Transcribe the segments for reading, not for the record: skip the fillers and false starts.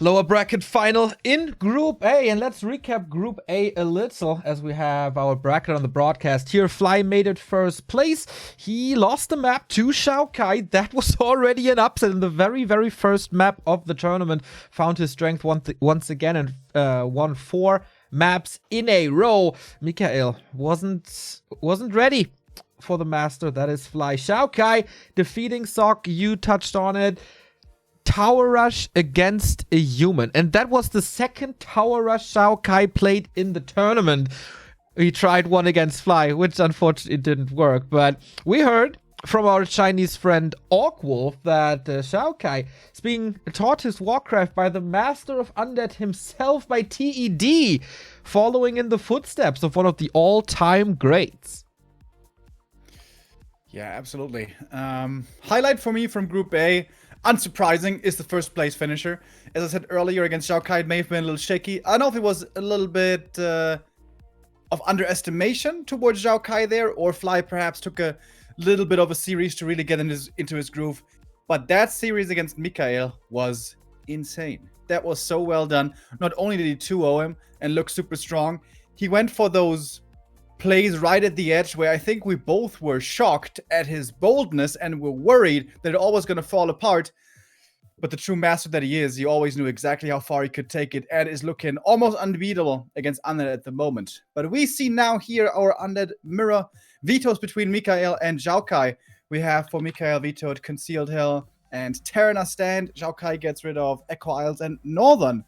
Lower bracket final in Group A, and let's recap Group A a little as we have our bracket on the broadcast here. Fly made it first place. He lost the map to XiaoKai. That was already an upset in the very, very first map of the tournament. Found his strength once again and won 4 maps in a row. Mikael wasn't ready for the master. That is Fly. XiaoKai defeating Sok. You touched on it. Tower Rush against a human. And that was the second Tower Rush XiaoKai played in the tournament. He tried one against Fly, which unfortunately didn't work. But we heard from our Chinese friend Orkwolf that XiaoKai is being taught his Warcraft by the master of Undead himself, by TED, following in the footsteps of one of the all-time greats. Yeah, absolutely. Highlight for me from Group A, unsurprising, is the first place finisher. As I said earlier, against XiaoKai, it may have been a little shaky. I don't know if it was a little bit of underestimation towards XiaoKai there, or Fly perhaps took a little bit of a series to really get into his groove. But that series against Mikael was insane. That was so well done. Not only did he 2-0 him and look super strong, he went for those plays right at the edge where I think we both were shocked at his boldness and were worried that it all was going to fall apart. But the true master that he is, he always knew exactly how far he could take it and is looking almost unbeatable against Undead at the moment. But we see now here our Undead mirror vetoes between Mikael and XiaoKai. We have for Mikael vetoed Concealed Hill and Terrana Stand. XiaoKai gets rid of Echo Isles and Northern,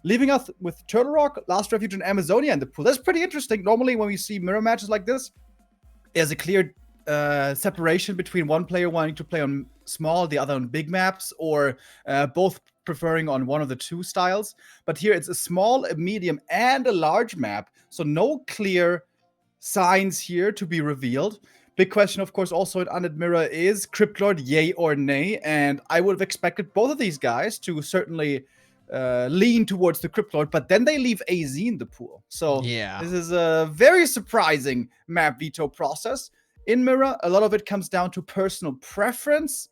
leaving us with Turtle Rock, Last Refuge, and Amazonia in the pool. That's pretty interesting. Normally, when we see mirror matches like this, there's a clear separation between one player wanting to play on small, the other on big maps, or both preferring on one of the two styles. But here it's a small, a medium, and a large map, so no clear signs here to be revealed. Big question, of course, also in Undead Mirror is Cryptlord, yay or nay? And I would have expected both of these guys to certainly lean towards the Cryptlord, but then they leave AZ in the pool. So yeah, this is a very surprising map veto process. In Mirror, a lot of it comes down to personal preference,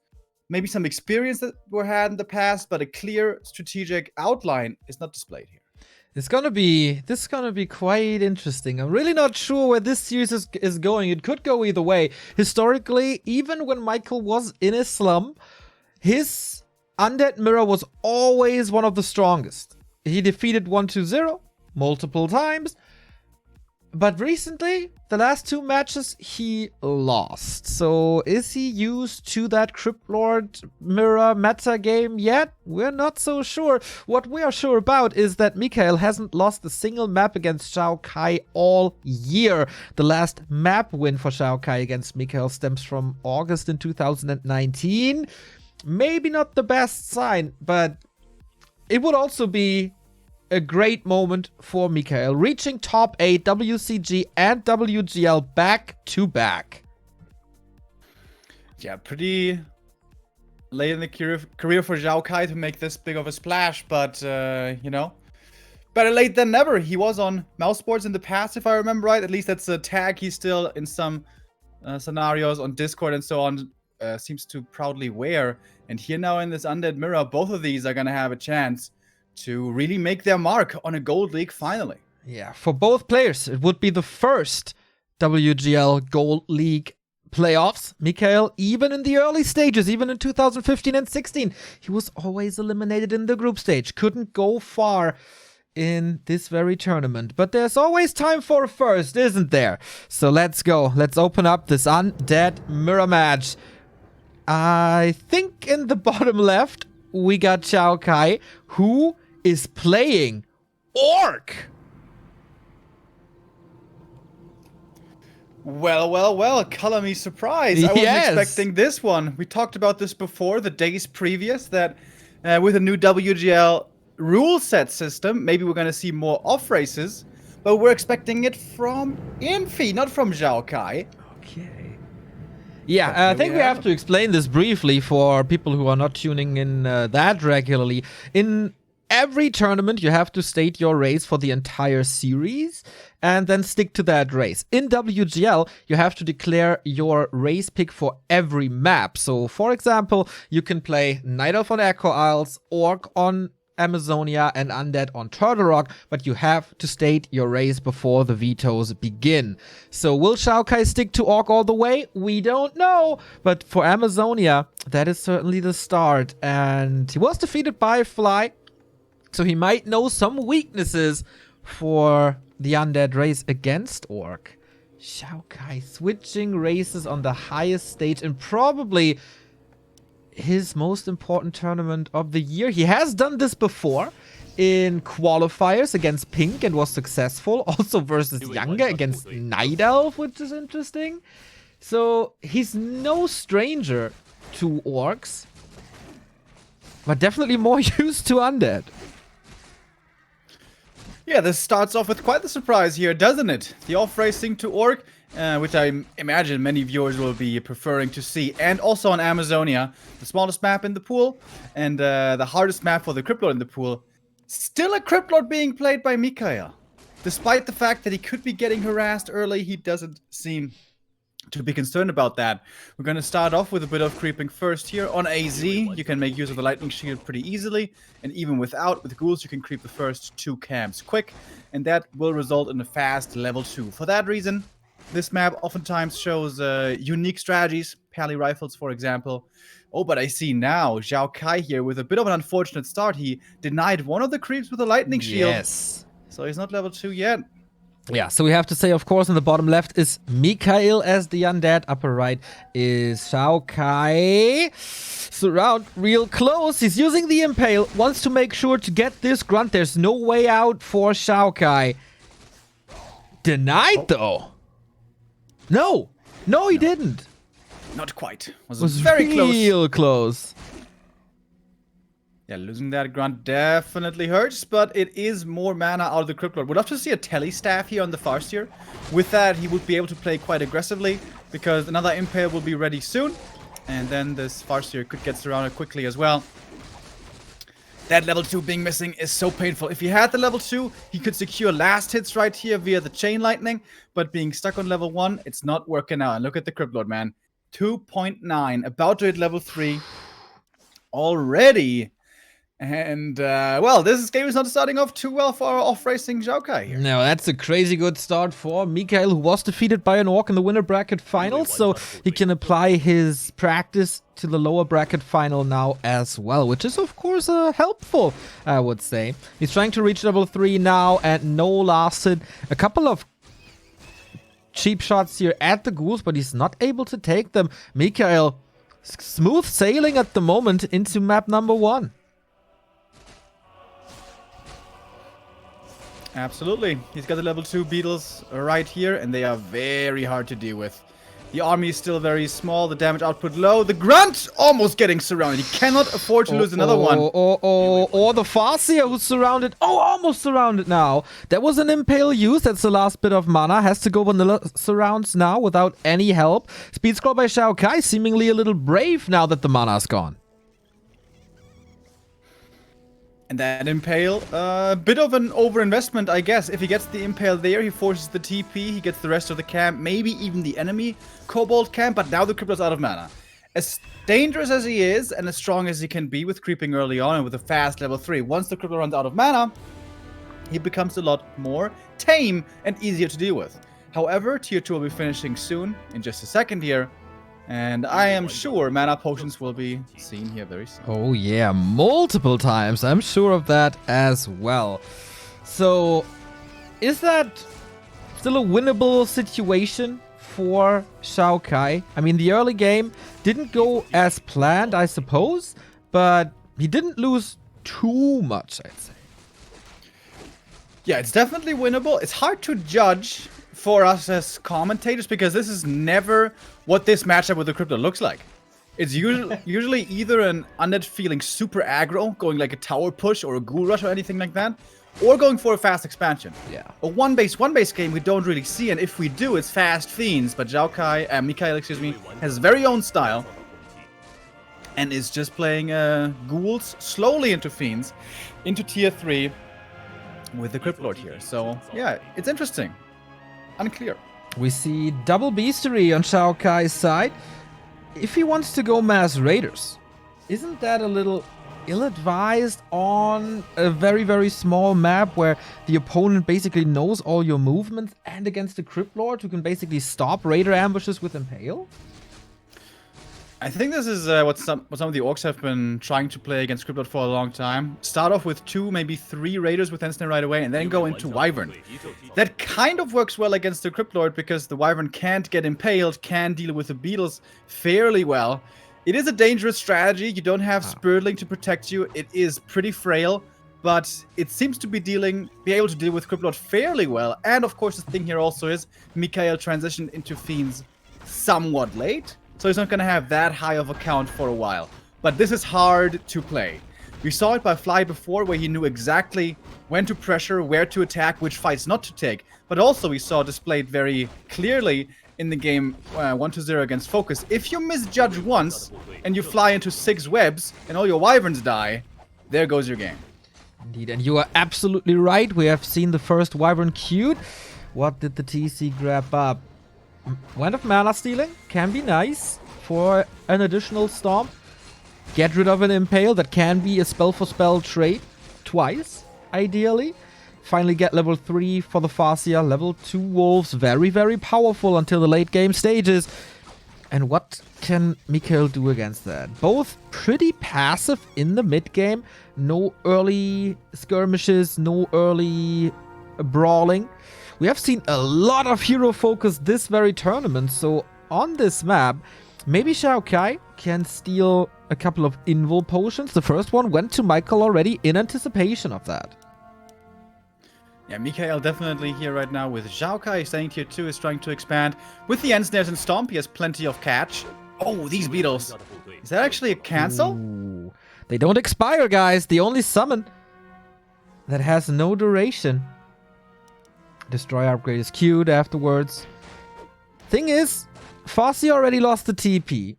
maybe some experience that were had in the past, but a clear strategic outline is not displayed here. This is gonna be quite interesting. I'm really not sure where this series is going. It could go either way. Historically, even when Michael was in a slump, his Undead Mirror was always one of the strongest. He defeated 1-0 multiple times, but recently, the last 2 matches, he lost. So is he used to that Cryptlord Mirror meta game yet? We're not so sure. What we are sure about is that Mikael hasn't lost a single map against XiaoKai all year. The last map win for XiaoKai against Mikael stems from August in 2019. Maybe not the best sign, but it would also be a great moment for Mikael, reaching top 8 WCG and WGL back to back. Yeah, pretty late in the career for XiaoKai to make this big of a splash, but you know, better late than never. He was on Mouseboards in the past, if I remember right. At least that's a tag he's still in some scenarios on Discord and so on seems to proudly wear. And here now in this Undead Mirror, both of these are going to have a chance to really make their mark on a Gold League finally. Yeah, for both players, it would be the first WGL Gold League playoffs. Mikael, even in the early stages, even in 2015 and 16, he was always eliminated in the group stage. Couldn't go far in this very tournament. But there's always time for a first, isn't there? So let's go. Let's open up this Undead Mirror match. I think in the bottom left, we got XiaoKai, who is playing Orc. Well, color me surprised. I wasn't expecting this one. We talked about this before, the days previous, that with a new WGL rule set system, maybe we're going to see more off races, but we're expecting it from Infi, not from XiaoKai. Okay. Yeah, I think we have to explain this briefly for people who are not tuning in that regularly. In every tournament, you have to state your race for the entire series and then stick to that race. In WGL, you have to declare your race pick for every map. So, for example, you can play Night Elf on Echo Isles, Orc on Amazonia and Undead on Turtle Rock, but you have to state your race before the vetoes begin. So will XiaoKai stick to Orc all the way? We don't know, but for Amazonia, that is certainly the start. And he was defeated by Fly, so he might know some weaknesses for the Undead race against Orc. XiaoKai switching races on the highest stage and probably his most important tournament of the year. He has done this before in qualifiers against Pink and was successful. Also versus Younger against Night Elf, which is interesting. So he's no stranger to Orcs, but definitely more used to Undead. Yeah, this starts off with quite the surprise here, doesn't it? The off-racing to Orc, which I imagine many viewers will be preferring to see. And also on Amazonia, the smallest map in the pool, and the hardest map for the Cryptlord in the pool. Still a Cryptlord being played by Mikael. Despite the fact that he could be getting harassed early, he doesn't seem to be concerned about that. We're going to start off with a bit of creeping first here. On AZ, you can make use of the lightning shield pretty easily, and even with ghouls, you can creep the first 2 camps quick, and that will result in a fast level 2. For that reason, this map oftentimes shows unique strategies, pally rifles, for example. Oh, but I see now XiaoKai here with a bit of an unfortunate start. He denied one of the creeps with a lightning shield. Yes. So he's not level 2 yet. Yeah, so we have to say, of course, in the bottom left is Mikael as the Undead. Upper right is XiaoKai. Surround real close. He's using the Impale. Wants to make sure to get this grunt. There's no way out for XiaoKai. Denied, though. No, he didn't. Not quite. Was very close. Real close. Yeah, losing that grunt definitely hurts, but it is more mana out of the Cryptlord. Would love to see a Telly staff here on the Farseer. With that, he would be able to play quite aggressively, because another Impale will be ready soon, and then this Farseer could get surrounded quickly as well. That level 2 being missing is so painful. If he had the level 2, he could secure last hits right here via the Chain Lightning, but being stuck on level 1, it's not working out. And look at the Cryptlord, man. 2.9, about to hit level 3 already. And, well, this game is not starting off too well for our off-racing XiaoKai here. No, that's a crazy good start for Mikael, who was defeated by an Orc in the winner bracket final, so he can apply his practice to the lower bracket final now as well, which is, of course, helpful, I would say. He's trying to reach level 3 now, and no lasted a couple of cheap shots here at the ghouls, but he's not able to take them. Mikael, smooth sailing at the moment into map number 1. Absolutely. He's got the level 2 beetles right here, and they are very hard to deal with. The army is still very small, the damage output low. The grunt almost getting surrounded. He cannot afford to lose another one. Or the Farseer who's surrounded. Oh, almost surrounded now. That was an Impale use. That's the last bit of mana. Has to go vanilla surrounds now without any help. Speed scroll by XiaoKai, seemingly a little brave now that the mana's gone. And that Impale, a bit of an overinvestment, I guess. If he gets the Impale there, he forces the TP, he gets the rest of the camp, maybe even the enemy Kobold camp, but now the Cryptlo's out of mana. As dangerous as he is, and as strong as he can be with creeping early on and with a fast level 3, once the Cryptlo runs out of mana, he becomes a lot more tame and easier to deal with. However, Tier 2 will be finishing soon, in just a second here, and I am sure mana potions will be seen here very soon. Oh yeah, multiple times. I'm sure of that as well. So, is that still a winnable situation for XiaoKai? I mean, the early game didn't go as planned, I suppose, but he didn't lose too much, I'd say. Yeah, it's definitely winnable. It's hard to judge for us as commentators, because this is never what this matchup with the Crypto looks like. It's usually either an Undead feeling super aggro, going like a tower push or a ghoul rush or anything like that, or going for a fast expansion. Yeah. A one-base game we don't really see, and if we do, it's fast fiends. But Mikael, has his very own style, and is just playing ghouls slowly into fiends, into tier 3 with the Cryptlord here. So yeah, it's interesting. Unclear. We see double beastery on XiaoKai's side. If he wants to go mass raiders, isn't that a little ill-advised on a very, very small map where the opponent basically knows all your movements, and against the Crypt Lord who can basically stop Raider ambushes with Impale? I think this is what some of the Orcs have been trying to play against Crypt Lord for a long time. Start off with 2, maybe 3 Raiders with Ensnare right away, and then go into Wyvern. That kind of works well against the Crypt Lord because the Wyvern can't get impaled, can deal with the beetles fairly well. It is a dangerous strategy. You don't have Spurtling to protect you. It is pretty frail, but it seems to be able to deal with Crypt Lord fairly well. And of course, the thing here also is Mikael transitioned into Fiends somewhat late. So he's not going to have that high of a count for a while. But this is hard to play. We saw it by Fly before, where he knew exactly when to pressure, where to attack, which fights not to take. But also we saw displayed very clearly in the game 1-0 against Focus. If you misjudge once, and you fly into 6 webs, and all your Wyverns die, there goes your game. Indeed, and you are absolutely right. We have seen the first Wyvern queued. What did the TC grab up? Wand of Mana Stealing can be nice for an additional Stomp. Get rid of an Impale. That can be a spell for spell trait twice, ideally. Finally get level 3 for the Farseer. Level 2 Wolves. Very, very powerful until the late game stages. And what can Mikael do against that? Both pretty passive in the mid game. No early skirmishes. No early brawling. We have seen a lot of hero focus this very tournament, so on this map, maybe XiaoKai can steal a couple of invul potions. The first one went to Michael already in anticipation of that. Yeah, Mikael definitely here right now with XiaoKai staying tier 2, is trying to expand. With the Ensnares and Stomp, he has plenty of catch. Oh, these beetles. Is that actually a cancel? Ooh. They don't expire, guys. The only summon that has no duration. Destroyer upgrade is queued afterwards. Thing is, Farseer already lost the TP.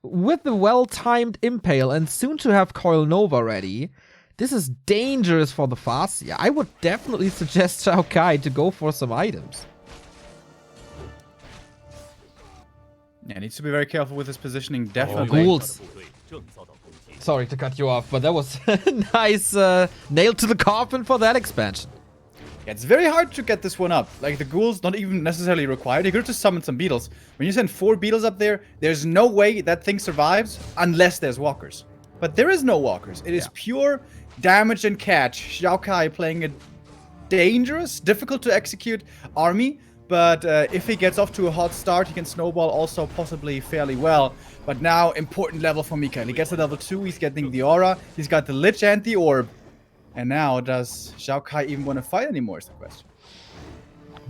With the well-timed Impale and soon to have Coil Nova ready, this is dangerous for the Farseer. I would definitely suggest XiaoKai to go for some items. Yeah, needs to be very careful with his positioning, definitely. Ghouls. Sorry to cut you off, but that was a nice nail to the coffin for that expansion. Yeah, it's very hard to get this one up. Like, the ghouls not even necessarily required. You could just summon some beetles. When you send 4 beetles up there, there's no way that thing survives unless there's walkers. But there is no walkers. It is pure damage and catch. XiaoKai playing a dangerous, difficult to execute army. But if he gets off to a hot start, he can snowball also possibly fairly well. But now, important level for Mikael. He gets to level 2, he's getting the aura, he's got the Lich and the Orb. And now, does XiaoKai even want to fight anymore is the question.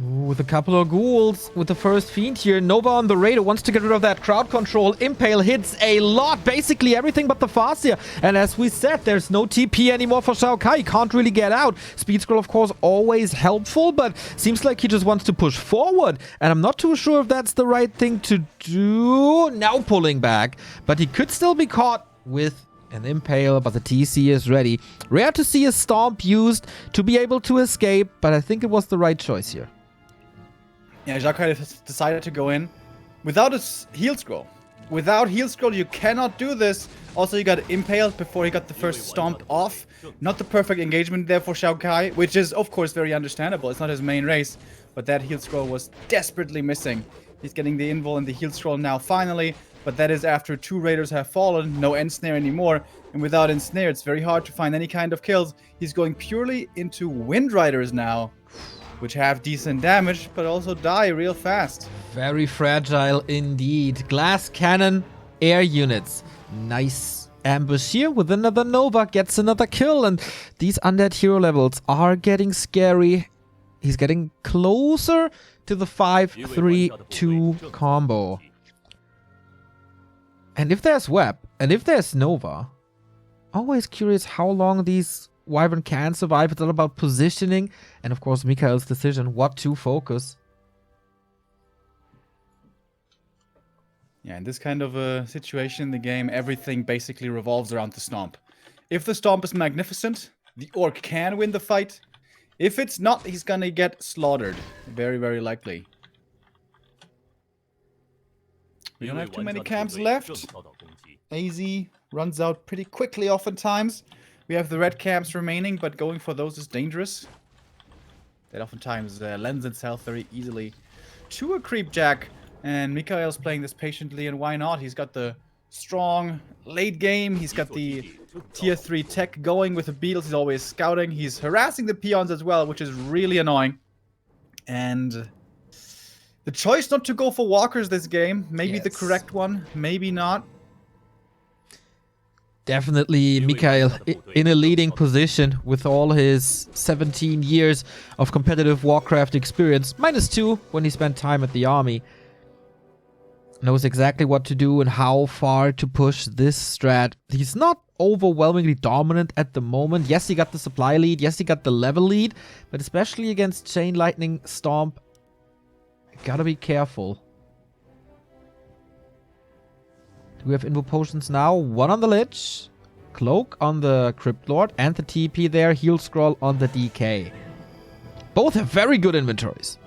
Ooh, with a couple of ghouls with the first Fiend here. Nova on the Raider wants to get rid of that crowd control. Impale hits a lot, basically everything but the Farseer. And as we said, there's no TP anymore for XiaoKai. He can't really get out. Speed Scroll, of course, always helpful, but seems like he just wants to push forward. And I'm not too sure if that's the right thing to do. Now pulling back. But he could still be caught with an Impale, but the TC is ready. Rare to see a Stomp used to be able to escape, but I think it was the right choice here. Yeah, XiaoKai has decided to go in without a heal scroll. Without heal scroll, you cannot do this. Also, he got impaled before he got the first Stomp off. Not the perfect engagement there for XiaoKai, which is, of course, very understandable. It's not his main race, but that heal scroll was desperately missing. He's getting the invul and the heal scroll now, finally. But that is after 2 Raiders have fallen, no Ensnare anymore. And without Ensnare, it's very hard to find any kind of kills. He's going purely into Wind Riders now, which have decent damage, but also die real fast. Very fragile indeed. Glass cannon, air units. Nice ambush here with another Nova. Gets another kill, and these undead hero levels are getting scary. He's getting closer to the 5-3-2 combo. And if there's Web, and if there's Nova, always curious how long these Wyvern can survive. It's all about positioning, and of course Mikael's decision what to focus. Yeah, in this kind of a situation in the game, everything basically revolves around the Stomp. If the Stomp is magnificent, the Orc can win the fight. If it's not, he's gonna get slaughtered. Very, very likely. We don't have too many camps left. AZ runs out pretty quickly oftentimes. We have the red camps remaining, but going for those is dangerous. That oftentimes lends itself very easily to a creep jack. And Mikhail's playing this patiently, and why not? He's got the strong late game. He's got the tier 3 tech going with the beetles. He's always scouting. He's harassing the peons as well, which is really annoying. And the choice not to go for walkers this game, maybe the correct one, maybe not. Definitely Mikhail in a leading position with all his 17 years of competitive Warcraft experience. -2 when he spent time at the army. Knows exactly what to do and how far to push this strat. He's not overwhelmingly dominant at the moment. Yes, he got the supply lead. Yes, he got the level lead. But especially against Chain Lightning Stomp, gotta be careful. Do we have Invo Potions now? One on the Lich, Cloak on the Crypt Lord, and the TP there. Heal Scroll on the DK. Both have very good inventories.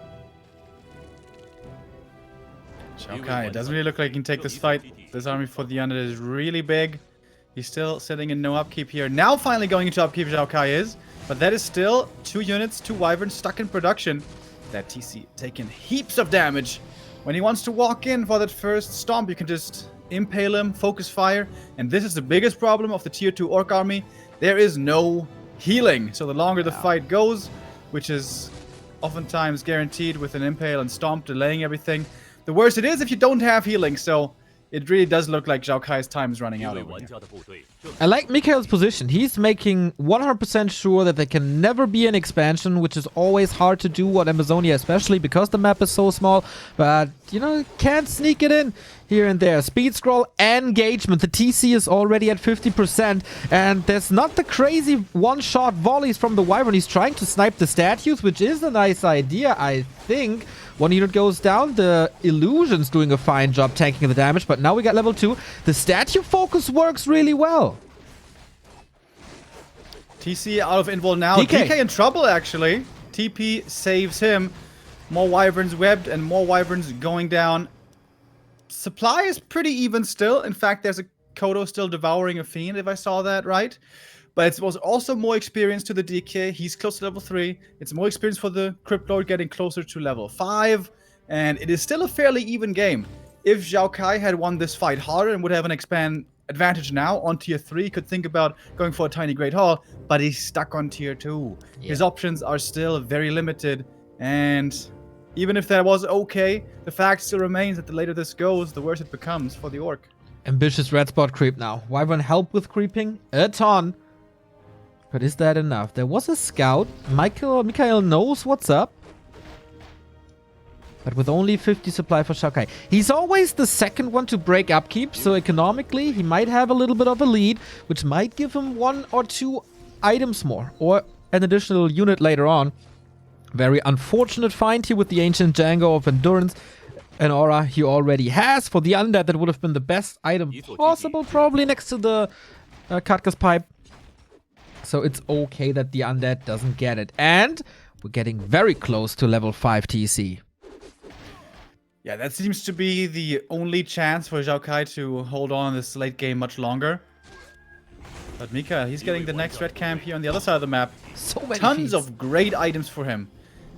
XiaoKai, it doesn't really look like he can take this fight. This army for the Undead is really big. He's still sitting in no upkeep here. Now finally going into upkeep, XiaoKai is. But that is still 2 units, 2 wyverns stuck in production. That TC taking heaps of damage. When he wants to walk in for that first stomp, you can just impale him, focus fire. And this is the biggest problem of the tier 2 orc army. There is no healing. So the longer the fight goes, which is oftentimes guaranteed with an impale and stomp delaying everything, the worse it is if you don't have healing, so it really does look like XiaoKai's time is running out over here. I like Mikhail's position. He's making 100% sure that there can never be an expansion, which is always hard to do on Amazonia, especially because the map is so small. But, you know, can't sneak it in here and there. Speed scroll, engagement. The TC is already at 50%, and there's not the crazy one-shot volleys from the Wyvern. He's trying to snipe the statues, which is a nice idea, I think. One unit goes down. The Illusion's doing a fine job tanking the damage, but now we got level 2. The statue focus works really well. TC out of invul now. DK in trouble, actually. TP saves him. More wyverns webbed and more wyverns going down. Supply is pretty even still. In fact, there's a Kodo still devouring a fiend, if I saw that right. But it was also more experience to the DK. He's close to level 3. It's more experience for the Crypt Lord getting closer to level 5. And it is still a fairly even game. If XiaoKai had won this fight harder and would have an expand advantage now on tier 3, could think about going for a tiny Great Hall. But he's stuck on tier 2. Yeah. His options are still very limited. And even if that was okay, the fact still remains that the later this goes, the worse it becomes for the orc. Ambitious red spot creep now. Wyvern help with creeping a ton. But is that enough? There was a scout. Mikhail knows what's up. But with only 50 supply for XiaoKai. He's always the second one to break upkeep, so economically he might have a little bit of a lead, which might give him 1 or 2 items more, or an additional unit later on. Very unfortunate find here with the Ancient Django of Endurance. An aura he already has. For the Undead, that would have been the best item possible, probably next to the Katka's Pipe. So it's okay that the Undead doesn't get it. And we're getting very close to level 5 TC. Yeah, that seems to be the only chance for XiaoKai to hold on this late game much longer. But Mikhail, he's getting the next red camp here on the other side of the map. So many Tons of great items for him.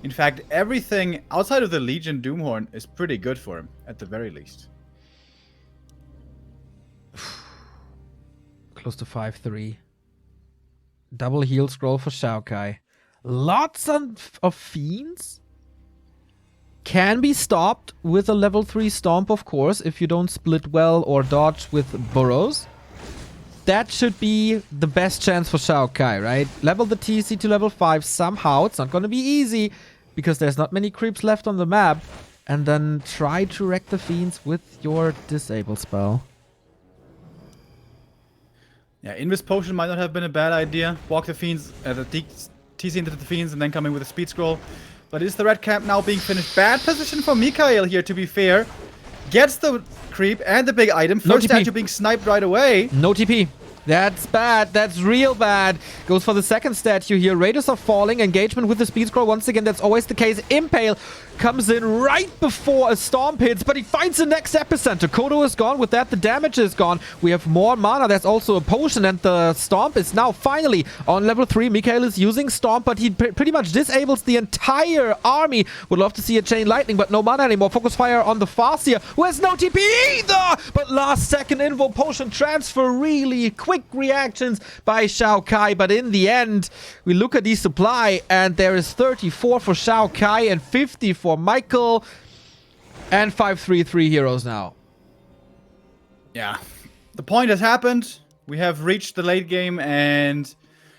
In fact, everything outside of the Legion Doomhorn is pretty good for him, at the very least. Close to 5-3. Double heal scroll for XiaoKai. Lots of fiends. Can be stopped with a level 3 stomp, of course, if you don't split well or dodge with burrows. That should be the best chance for XiaoKai, right? Level the TC to level 5 somehow. It's not going to be easy because there's not many creeps left on the map. And then try to wreck the fiends with your disable spell. Yeah, Invis Potion might not have been a bad idea. Walk the fiends, the TC into the fiends and then coming with a speed scroll. But is the red camp now being finished? Bad position for Mikhail here, to be fair. Gets the creep and the big item. First statue being sniped right away. No TP. That's bad. That's real bad. Goes for the second statue here. Raiders are falling. Engagement with the speed scroll. Once again, that's always the case. Impale. comes in right before a Stomp hits, but he finds the next epicenter. Kodo is gone. With that, the damage is gone. We have more mana. There's also a potion, and the Stomp is now finally on level 3. Mikhail is using Stomp, but he pretty much disables the entire army. Would love to see a Chain Lightning, but no mana anymore. Focus Fire on the Farseer, who has no TP either! But last second Invo Potion transfer, really quick reactions by XiaoKai, but in the end, we look at the supply, and there is 34 for XiaoKai and 50 for Michael, and 5-3-3 heroes now. Yeah, the point has happened. We have reached the late game, and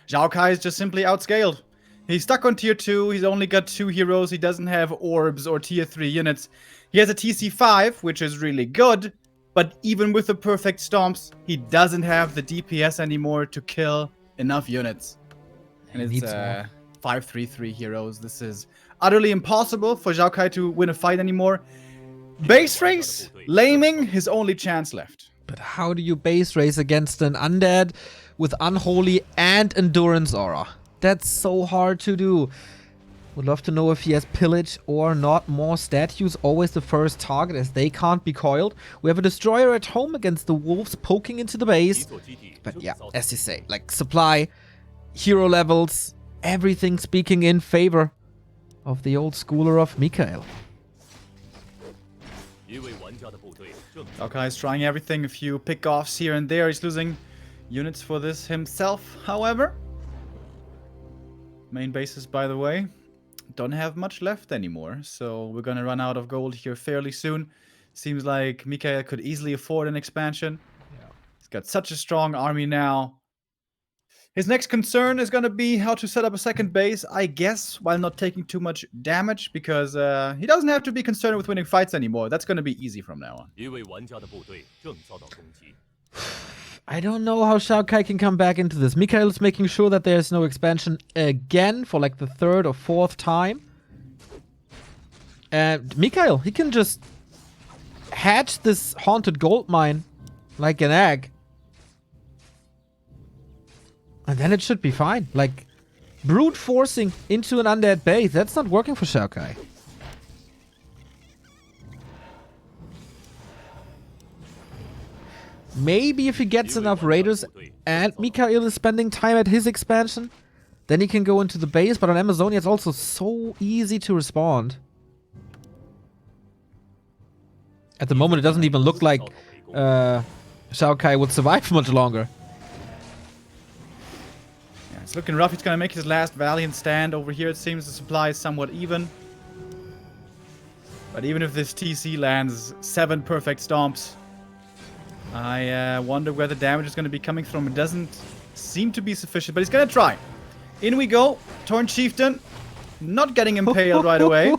XiaoKai is just simply outscaled. He's stuck on tier 2, he's only got 2 heroes, he doesn't have orbs or tier 3 units. He has a TC5, which is really good, but even with the perfect stomps, he doesn't have the DPS anymore to kill enough units. And it's 5-3-3 heroes. This is utterly impossible for XiaoKai to win a fight anymore. Base race, laming, his only chance left. But how do you base race against an undead with Unholy and Endurance Aura? That's so hard to do. Would love to know if he has Pillage or not. More statues, always the first target, as they can't be coiled. We have a Destroyer at home against the Wolves poking into the base. But yeah, as you say, like supply, hero levels, everything speaking in favor of the old schooler of Mikhail. I don't know how XiaoKai can come back into this. Mikhail is making sure that there's no expansion again for like the 3rd or 4th time. And Mikhail, he can just hatch this haunted gold mine like an egg. And then it should be fine. Like, brute forcing into an undead base, that's not working for XiaoKai. Maybe if he gets enough raiders and Mikhail is spending time at his expansion, then he can go into the base. But on Amazonia, it's also so easy to respond. At the moment, it doesn't even look like XiaoKai would survive much longer. Yeah, it's looking rough. He's going to make his last valiant stand. Over here, it seems the supply is somewhat even. But even if this TC lands 7 perfect stomps, I wonder where the damage is going to be coming from. It doesn't seem to be sufficient, but he's going to try. In we go. Torn Chieftain. Not getting impaled right away.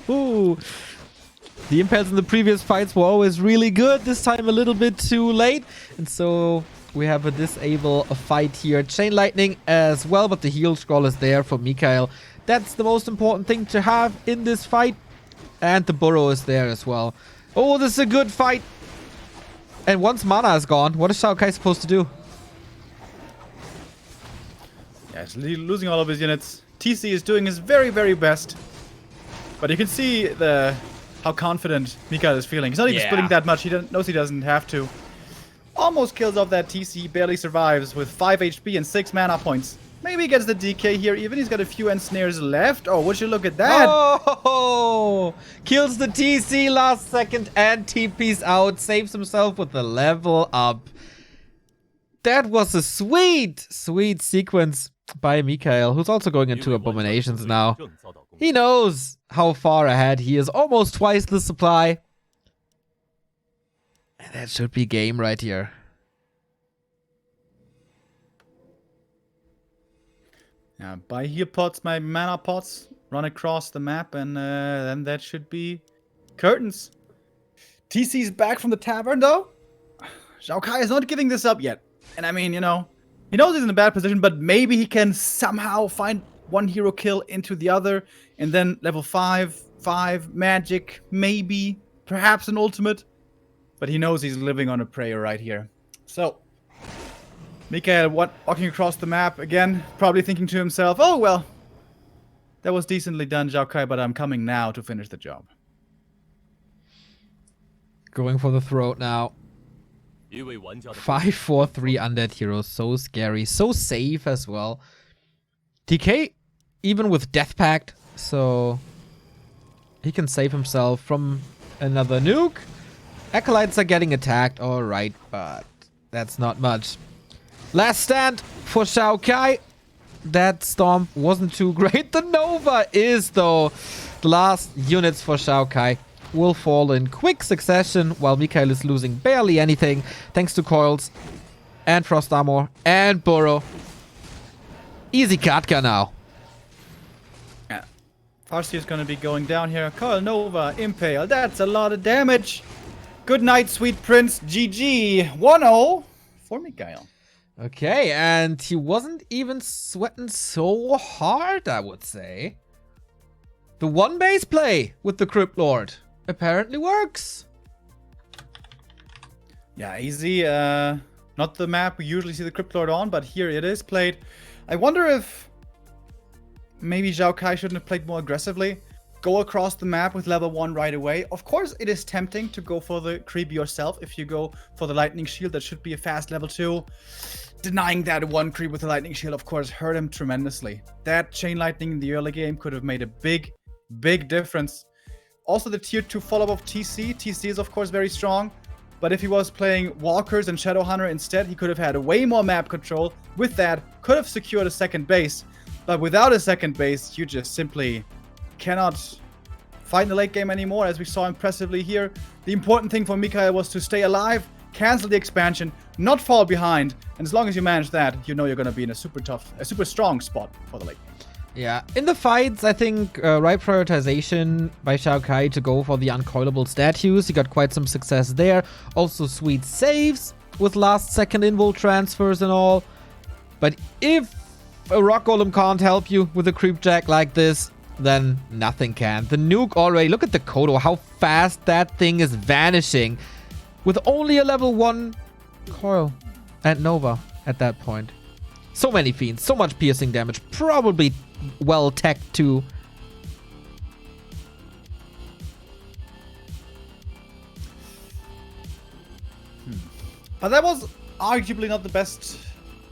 The impales in the previous fights were always really good. This time a little bit too late. And so we have a disable fight here. Chain Lightning as well, but the heal scroll is there for Mikhail. That's the most important thing to have in this fight. And the burrow is there as well. Oh, this is a good fight. And once mana is gone, what is XiaoKai supposed to do? Yeah, he's losing all of his units. TC is doing his very, very best. But you can see how confident Mikhail is feeling. He's not even splitting that much. He knows he doesn't have to. Almost kills off that TC. Barely survives with 5 HP and 6 mana points. Maybe he gets the DK here even. He's got a few ensnares left. Oh, would you look at that? Oh! Kills the TC last second and TP's out. Saves himself with the level up. That was a sweet, sweet sequence by Mikhail, who's also going into Abominations now. He knows how far ahead he is. Almost twice the supply. And that should be game right here. Yeah, buy heal pots, my mana pots, run across the map, and then that should be curtains. TC's back from the tavern, though. XiaoKai is not giving this up yet. And I mean, you know, he knows he's in a bad position, but maybe he can somehow find one hero kill into the other, and then level 5 magic, maybe, perhaps an ultimate. But he knows he's living on a prayer right here. So Mikhail walking across the map again, probably thinking to himself, oh, well, that was decently done, XiaoKai, but I'm coming now to finish the job. Going for the throat now. 5-4-3 undead heroes. So scary. So safe as well. TK, even with Death Pact, so he can save himself from another nuke. Acolytes are getting attacked, alright, but that's not much. Last stand for XiaoKai. That stomp wasn't too great. The Nova is, though. The last units for XiaoKai will fall in quick succession, while Mikhail is losing barely anything, thanks to coils and frost armor and burrow. Easy Katka now. Yeah. Farseer is going to be going down here. Coil Nova, Impale. That's a lot of damage. Good night, sweet prince. GG. 1-0 for Mikhail. Okay, and he wasn't even sweating so hard, I would say. The one base play with the Crypt Lord apparently works. Yeah, easy. Not the map we usually see the Crypt Lord on, but here it is played. I wonder if maybe XiaoKai shouldn't have played more aggressively. Go across the map with level 1 right away. Of course, it is tempting to go for the creep yourself. If you go for the lightning shield, that should be a fast level 2. Denying that one creep with the lightning shield, of course, hurt him tremendously. That chain lightning in the early game could have made a big difference. Also, the tier 2 follow-up of TC. TC is, of course, very strong. But if he was playing Walkers and Shadowhunter instead, he could have had way more map control. With that, could have secured a second base. But without a second base, you just simply cannot fight in the late game anymore, as we saw impressively here. The important thing for Mikhail was to stay alive, cancel the expansion, not fall behind. And as long as you manage that, you know you're going to be in a super strong spot for the late game. Yeah, in the fights, I think right prioritization by XiaoKai to go for the uncoilable statues. He got quite some success there. Also sweet saves with last second invul transfers and all. But if a rock golem can't help you with a creep jack like this, then nothing can. The nuke already, look at the Kodo, how fast that thing is vanishing with only a level 1 coil and Nova at that point. So many fiends, so much piercing damage, probably well teched too. But that was arguably not the best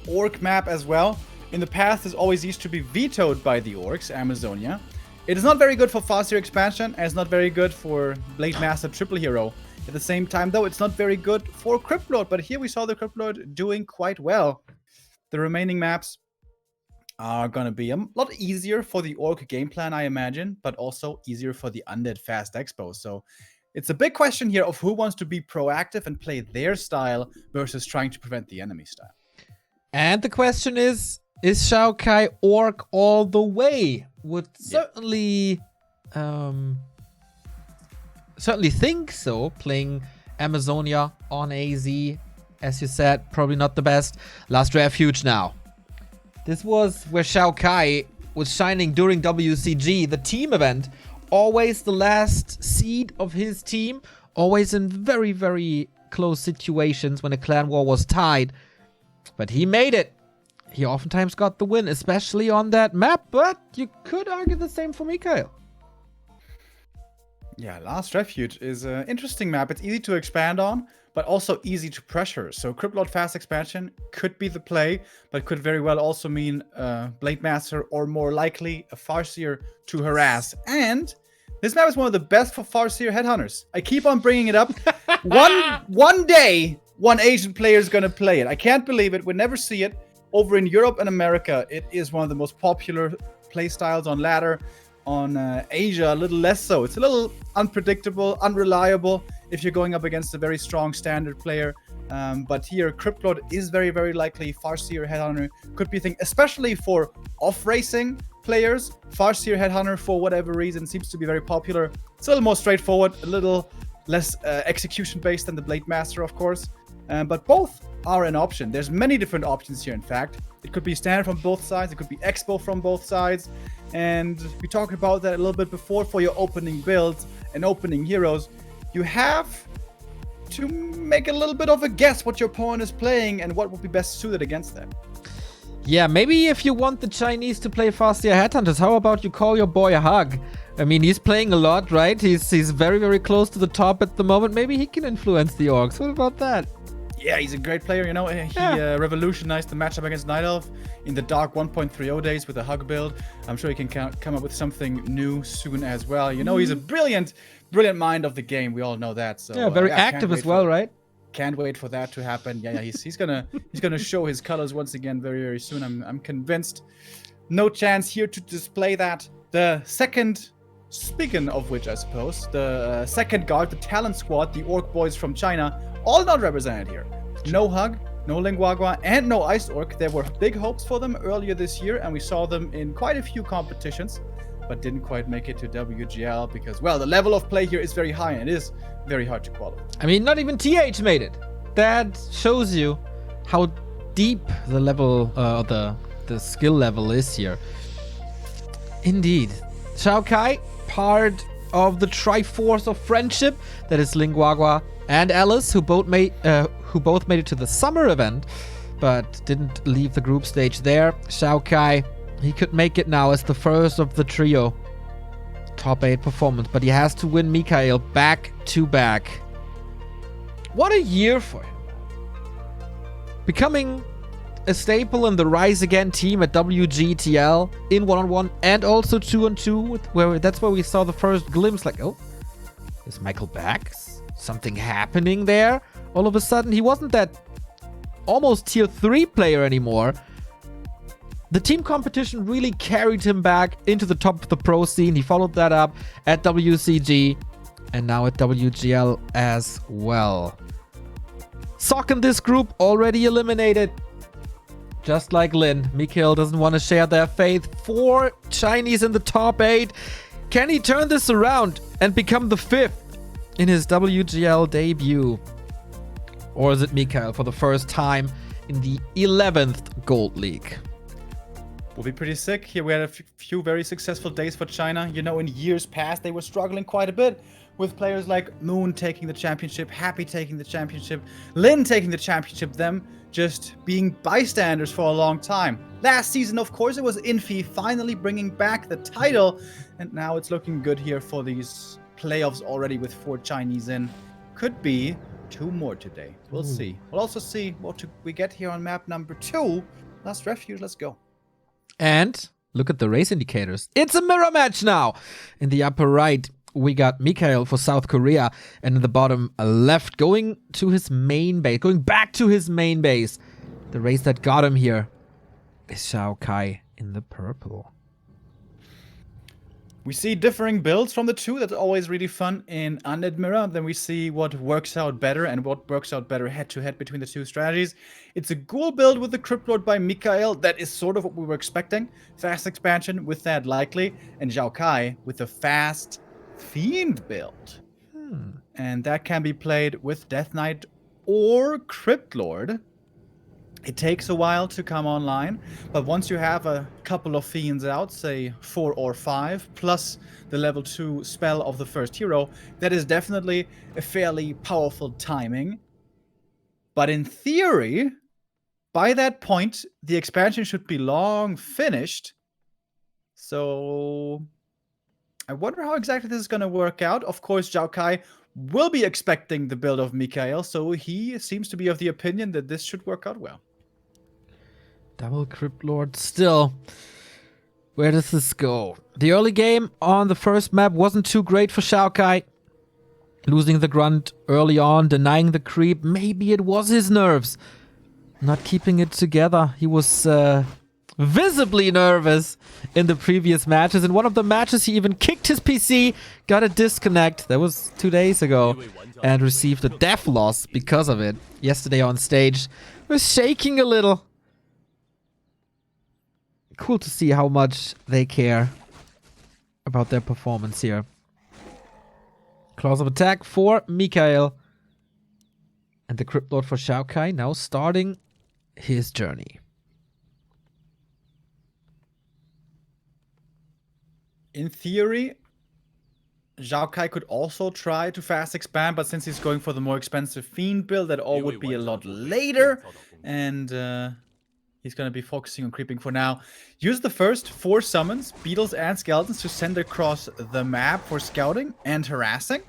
orc map as well. In the past, this always used to be vetoed by the orcs, Amazonia. It is not very good for Farseer expansion, and it's not very good for Blade Master Triple Hero. At the same time, though, it's not very good for Crypt Lord, but here we saw the Crypt Lord doing quite well. The remaining maps are gonna be a lot easier for the orc game plan, I imagine, but also easier for the undead fast expo. So it's a big question here of who wants to be proactive and play their style versus trying to prevent the enemy style. And the question is XiaoKai orc all the way? Would certainly think so. Playing Amazonia on AZ, as you said, probably not the best. Last refuge now. This was where XiaoKai was shining during WCG, the team event. Always the last seed of his team. Always in very, very close situations when a clan war was tied. But he made it. He oftentimes got the win, especially on that map. But you could argue the same for Mikhail. Yeah, Last Refuge is an interesting map. It's easy to expand on, but also easy to pressure. So Crypt Lord fast expansion could be the play, but could very well also mean Blade Master or more likely a Farseer to harass. And this map is one of the best for Farseer headhunters. I keep on bringing it up. One day, one Asian player is going to play it. I can't believe it. We'll never see it. Over in Europe and America, it is one of the most popular playstyles on ladder. On Asia, a little less so. It's a little unpredictable, unreliable if you're going up against a very strong standard player. But here, Crypt Lord is very, very likely. Farseer Headhunter could be a thing, especially for off-racing players. Farseer Headhunter, for whatever reason, seems to be very popular. It's a little more straightforward, a little less execution-based than the Blade Master, of course. But both are an option. There's many different options here, in fact. It could be standard from both sides. It could be expo from both sides. And we talked about that a little bit before. For your opening builds and opening heroes, you have to make a little bit of a guess what your opponent is playing and what would be best suited against that. Yeah, maybe if you want the Chinese to play faster Headhunters, how about you call your boy Hug? I mean, he's playing a lot, right? He's very, very close to the top at the moment. Maybe he can influence the Orcs. What about that? Yeah, he's a great player, you know. He revolutionized the matchup against Night Elf in the Dark 1.30 days with the Hug build. I'm sure he can come up with something new soon as well. You know, he's a brilliant mind of the game. We all know that. So yeah, very active as well, right? Can't wait for that to happen. Yeah, he's gonna show his colors once again very, very soon. I'm convinced. No chance here to display that. The second, speaking of which, I suppose, the second guard, the talent squad, the Orc boys from China, all not represented here. No Hug, no Linguagua, and no Ice Orc. There were big hopes for them earlier this year, and we saw them in quite a few competitions, but didn't quite make it to WGL because, well, the level of play here is very high and it is very hard to qualify. I mean, not even TH made it. That shows you how deep the level, the skill level is here. Indeed. XiaoKai, part of the Triforce of Friendship, that is Linguagua and Alice, who both made it to the summer event, but didn't leave the group stage there. XiaoKai, he could make it now as the first of the trio. Top 8 performance, but he has to win Mikhail back to back. What a year for him. Becoming a staple in the Rise Again team at WGTL in 1-on-1 and also 2-on-2, that's where we saw the first glimpse, like, oh, is Michael back? Something happening there? All of a sudden, he wasn't that almost tier 3 player anymore. The team competition really carried him back into the top of the pro scene. He followed that up at WCG and now at WGL as well. Sok in this group already eliminated. Just like Lin, Mikhail doesn't want to share their fate. 4 Chinese in the top 8. Can he turn this around and become the 5th in his WGL debut? Or is it Mikhail for the first time in the 11th Gold League? Will be pretty sick. Here we had a few very successful days for China. You know, in years past, they were struggling quite a bit with players like Moon taking the championship, Happy taking the championship, Lin taking the championship, them just being bystanders for a long time. Last season, of course, it was Infi finally bringing back the title, and now it's looking good here for these playoffs already with 4 Chinese in. Could be 2 more today. We'll see. We'll also see what we get here on map number 2. Last Refuge, let's go. And look at the race indicators. It's a mirror match now. In the upper right, we got Mikhail for South Korea. And in the bottom left, going to his main base, going back to his main base. The race that got him here is XiaoKai in the purple. We see differing builds from the two. That's always really fun in Undead Mirror. Then we see what works out better and what works out better head-to-head between the two strategies. It's a ghoul build with the Crypt Lord by Mikhail. That is sort of what we were expecting. Fast expansion with that likely. And XiaoKai with the fast Fiend build. And that can be played with Death Knight or Crypt Lord. It takes a while to come online, but once you have a couple of fiends out, say 4 or 5, plus the level 2 spell of the first hero, that is definitely a fairly powerful timing. But in theory, by that point, the expansion should be long finished. So I wonder how exactly this is going to work out. Of course, XiaoKai will be expecting the build of Mikhail, so he seems to be of the opinion that this should work out well. Double Crypt Lord still. Where does this go? The early game on the first map wasn't too great for XiaoKai. Losing the grunt early on, denying the creep. Maybe it was his nerves. Not keeping it together. He was visibly nervous in the previous matches. In one of the matches, he even kicked his PC, got a disconnect. That was 2 days ago. And received a death loss because of it. Yesterday on stage, was shaking a little. Cool to see how much they care about their performance here. Claws of attack for Mikhail. And the Crypt Lord for XiaoKai now starting his journey. In theory, XiaoKai could also try to fast expand, but since he's going for the more expensive Fiend build, that all would be a lot later. And He's going to be focusing on creeping for now. Use the first 4 summons, beetles and skeletons, to send across the map for scouting and harassing.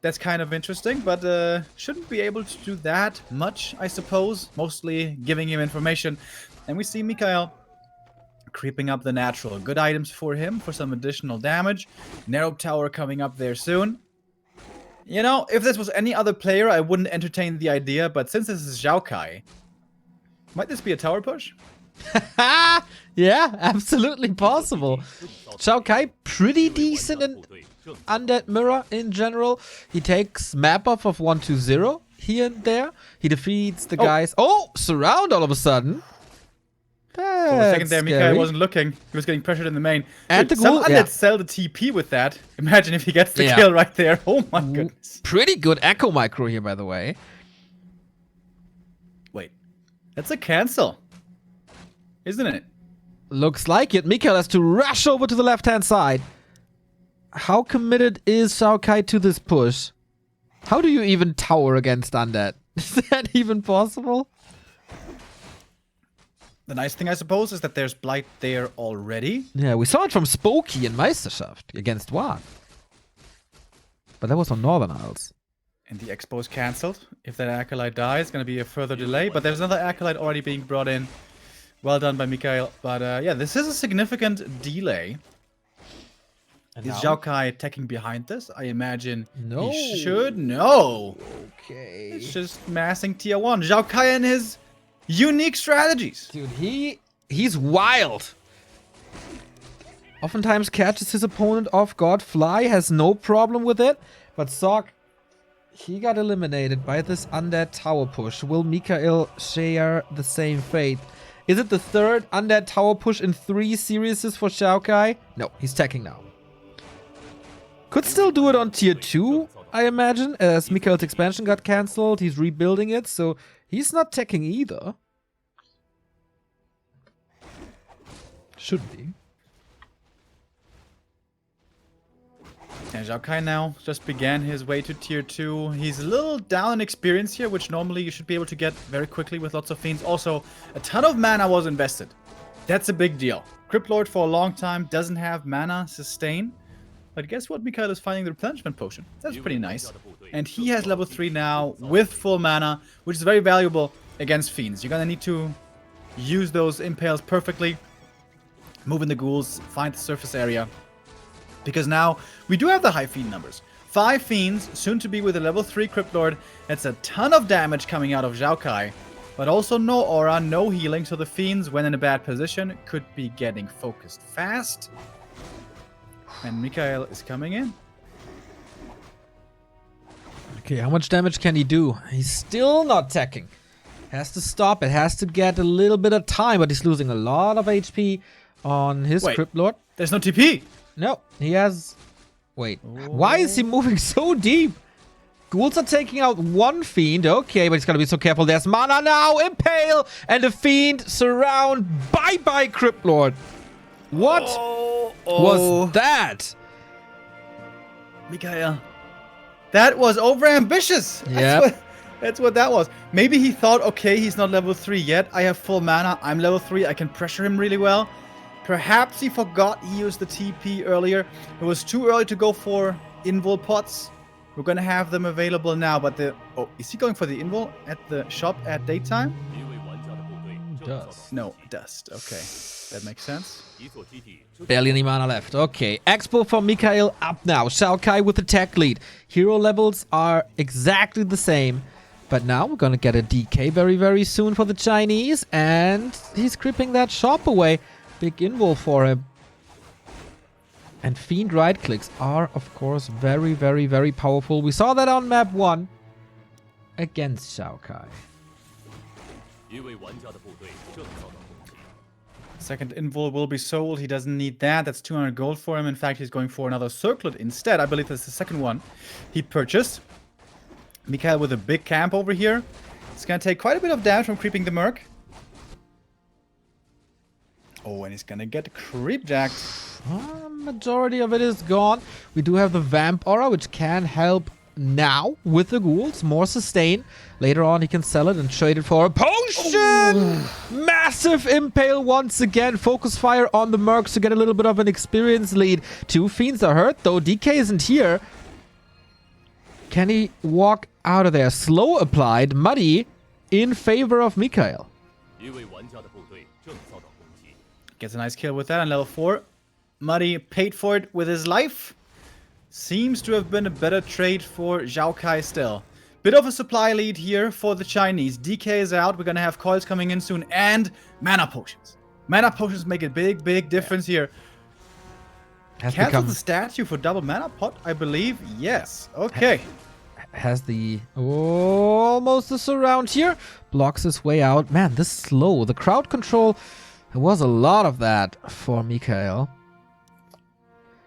That's kind of interesting, but shouldn't be able to do that much, I suppose. Mostly giving him information. And we see Mikhail creeping up the natural. Good items for him for some additional damage. Narrow tower coming up there soon. You know, if this was any other player, I wouldn't entertain the idea, but since this is XiaoKai, might this be a tower push? Yeah, absolutely possible. XiaoKai, pretty decent in Undead Mirror in general. He takes map off of 1-2-0 here and there. He defeats the guys. Oh, surround all of a sudden. For a second there, Mikhail wasn't looking. He was getting pressured in the main. And dude, some Undead sell the TP with that. Imagine if he gets the kill right there. Oh my goodness. Pretty good echo micro here, by the way. Wait. That's a cancel. Isn't it? Looks like it. Mikhail has to rush over to the left-hand side. How committed is XiaoKai to this push? How do you even tower against Undead? Is that even possible? The nice thing, I suppose, is that there's Blight there already. Yeah, we saw it from Spooky in Meisterschaft against Wan. But that was on Northern Isles. And the Expo is cancelled. If that Acolyte dies, it's going to be a further delay. But there's another Acolyte already being brought in. Well done by Mikhail. But yeah, this is a significant delay. And is XiaoKai attacking behind this? I imagine he should. No. Okay. It's just massing tier 1. XiaoKai and his unique strategies. Dude, he's wild. Oftentimes catches his opponent off guard. Fly has no problem with it. But Sock, he got eliminated by this Undead tower push. Will Mikhail share the same fate? Is it the 3rd Undead tower push in 3 series for XiaoKai? No, he's teching now. Could still do it on tier 2, I imagine, as Mikhail's expansion got cancelled. He's rebuilding it, so he's not teching either. Should be. And XiaoKai now just began his way to tier 2. He's a little down in experience here, which normally you should be able to get very quickly with lots of fiends. Also, a ton of mana was invested. That's a big deal. Crypt Lord for a long time doesn't have mana sustain. But guess what? Mikhail is finding the replenishment potion. That's pretty nice. And he has level 3 now with full mana, which is very valuable against fiends. You're gonna need to use those impales perfectly. Move in the ghouls, find the surface area. Because now we do have the high fiend numbers. 5 fiends, soon to be with a level 3 Crypt Lord. That's a ton of damage coming out of XiaoKai. But also no aura, no healing, so the fiends, when in a bad position, could be getting focused fast. And Mikhail is coming in. Okay, how much damage can he do? He's still not teching. Has to stop it, has to get a little bit of time, but he's losing a lot of HP on his Crypt Lord. There's no TP! No, he has... Wait, why is he moving so deep? Ghouls are taking out 1 fiend. Okay, but he's gotta be so careful. There's mana now, impale, and a fiend surround. Bye-bye, Crypt Lord. What was that? Mikhail. That was overambitious. Yeah. That's what that was. Maybe he thought, okay, he's not level 3 yet. I have full mana. I'm level 3. I can pressure him really well. Perhaps he forgot he used the TP earlier. It was too early to go for invul pots. We're going to have them available now, but the... Oh, is he going for the invul at the shop at daytime? Dust. No, dust. Okay. That makes sense. Barely any mana left. Okay, Expo for Mikhail up now. XiaoKai with the tech lead. Hero levels are exactly the same. But now we're gonna get a DK very, very soon for the Chinese. And he's creeping that shop away. Big invul for him. And Fiend right clicks are, of course, very, very, very powerful. We saw that on map 1 against XiaoKai. Second invul will be sold. He doesn't need that. That's 200 gold for him. In fact, he's going for another circlet instead. I believe that's the second one he purchased. Mikhail with a big camp over here. It's going to take quite a bit of damage from creeping the Merc. Oh, and he's going to get creep jacked. Majority of it is gone. We do have the Vamp Aura, which can help now with the ghouls. More sustain. Later on, he can sell it and trade it for a potion! Massive impale once again. Focus fire on the mercs to get a little bit of an experience lead. 2 fiends are hurt, though. DK isn't here. Can he walk out of there? Slow applied. Muddy in favor of Mikhail. Gets a nice kill with that on level 4. Muddy paid for it with his life. Seems to have been a better trade for XiaoKai still. Bit of a supply lead here for the Chinese. DK is out. We're going to have coils coming in soon. And mana potions. Mana potions make a big difference here. Cancel the statue for double mana pot, I believe. Yes. Okay. Has the almost a surround here. Blocks his way out. Man, this is slow. The crowd control, there was a lot of that for Mikhail.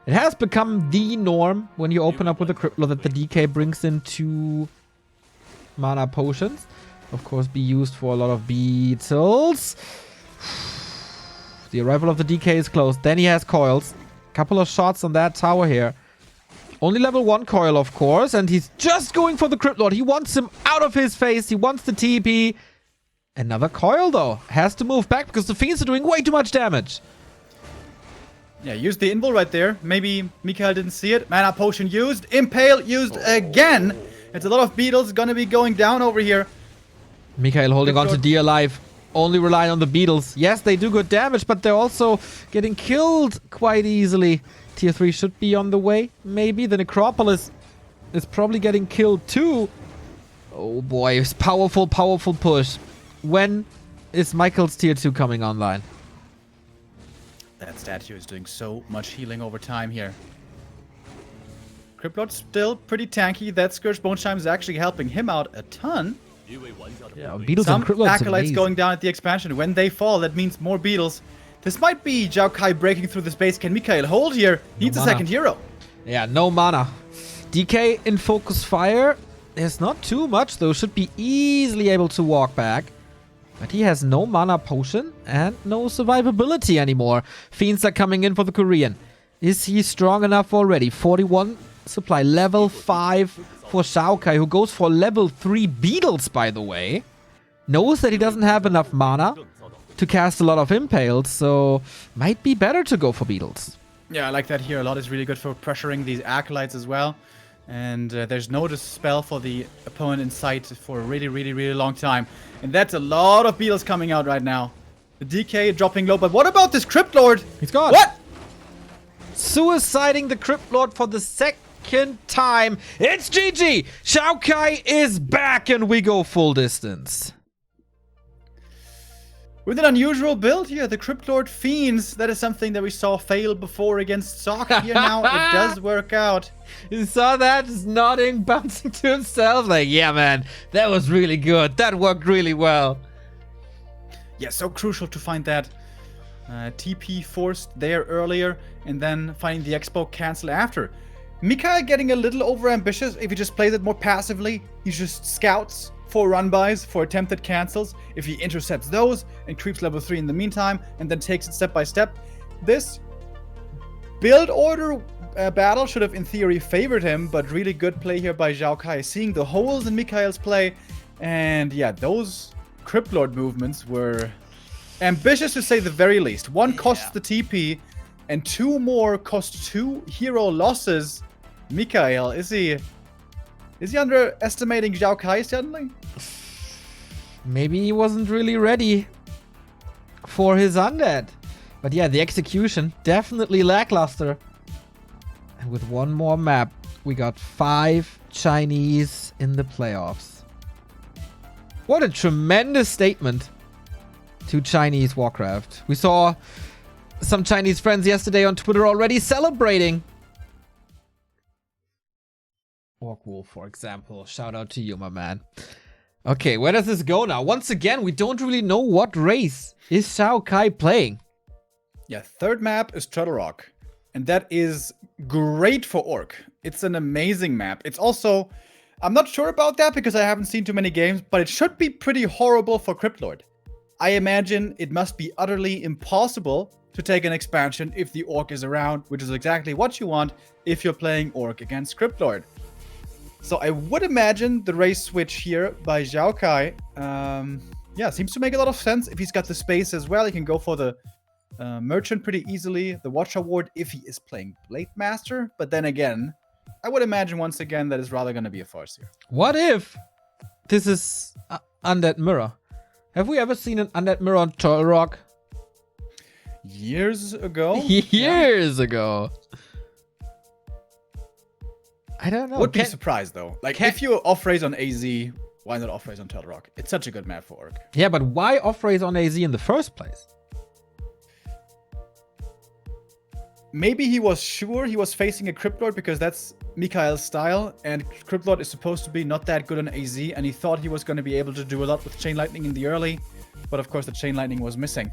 It has become the norm when you open up with a Cryptlord that the DK brings in 2 mana potions. Of course, be used for a lot of beetles. The arrival of the DK is close. Then he has coils. Couple of shots on that tower here. Only level 1 coil, of course. And he's just going for the Cryptlord. He wants him out of his face. He wants the TP. Another coil, though. Has to move back because the fiends are doing way too much damage. Yeah, used the invul right there. Maybe Mikhail didn't see it. Mana potion used. Impale used again. It's a lot of beetles gonna be going down over here. Mikhail holding on to dear life. Only relying on the beetles. Yes, they do good damage, but they're also getting killed quite easily. Tier 3 should be on the way. Maybe the Necropolis is probably getting killed too. Oh boy, it's powerful push. When is Michael's tier 2 coming online? That statue is doing so much healing over time here. Cryptlord's still pretty tanky. That Scourge Bone Chime is actually helping him out a ton. Yeah, beetles Some and Cryptlord's acolytes going down at the expansion. When they fall, that means more beetles. This might be XiaoKai breaking through the space. Can Mikhail hold here? Needs a second hero. Yeah, no mana. DK in focus fire. There's not too much though. Should be easily able to walk back. But he has no mana potion and no survivability anymore. Fiends are coming in for the Korean. Is he strong enough already? 41 supply. Level 5 for XiaoKai, who goes for level 3 beetles, by the way. Knows that he doesn't have enough mana to cast a lot of impales, so might be better to go for beetles. Yeah, I like that here. A lot is really good for pressuring these acolytes as well. And there's no dispel for the opponent in sight for a really long time. And that's a lot of beetles coming out right now. The DK dropping low, but what about this Cryptlord? He's gone. What? Suiciding the Cryptlord for the second time. It's GG! XiaoKai is back and we go full distance. With an unusual build here, the Cryptlord Fiends. That is something that we saw fail before against Sock. Here now, it does work out. You saw that? Just nodding, bouncing to himself. Like, yeah, man, that was really good. That worked really well. Yeah, so crucial to find that TP forced there earlier and then finding the Expo cancel after. Mikhail getting a little overambitious if he just plays it more passively. He just scouts for run-bys, for attempted cancels. If he intercepts those and creeps level 3 in the meantime and then takes it step by step, this build order battle should have in theory favored him, but really good play here by XiaoKai, seeing the holes in Mikhail's play. And yeah, those Cryptlord movements were ambitious to say the very least. One costs the TP and 2 more cost 2 hero losses. Mikhail, is he underestimating XiaoKai suddenly? Maybe he wasn't really ready for his undead. But yeah, the execution definitely lackluster. And with one more map, we got 5 Chinese in the playoffs. What a tremendous statement to Chinese Warcraft. We saw some Chinese friends yesterday on Twitter already celebrating. Orkwolf, for example. Shout out to you, my man. Okay, where does this go now? Once again, we don't really know what race is XiaoKai playing. Yeah, third map is Turtle Rock. And that is great for Orc. It's an amazing map. It's also, I'm not sure about that because I haven't seen too many games, but it should be pretty horrible for Cryptlord. I imagine it must be utterly impossible to take an expansion if the Orc is around, which is exactly what you want if you're playing Orc against Cryptlord. So I would imagine the race switch here by XiaoKai, yeah, seems to make a lot of sense. If he's got the space as well, he can go for the Merchant pretty easily. The Watcher Ward if he is playing Blade Master. But then again, I would imagine once again that is rather going to be a farce here. What if this is Undead Mirror? Have we ever seen an Undead Mirror on Turtle Rock? Years ago? Years ago. I don't know. Would be surprised though. Like if you off-raise on AZ, why not off-raise on Turtle Rock? It's such a good map for Orc. Yeah, but why off-raise on AZ in the first place? Maybe he was sure he was facing a Cryptlord because that's Mikhail's style, and Cryptlord is supposed to be not that good on AZ, and he thought he was going to be able to do a lot with Chain Lightning in the early, but of course the Chain Lightning was missing.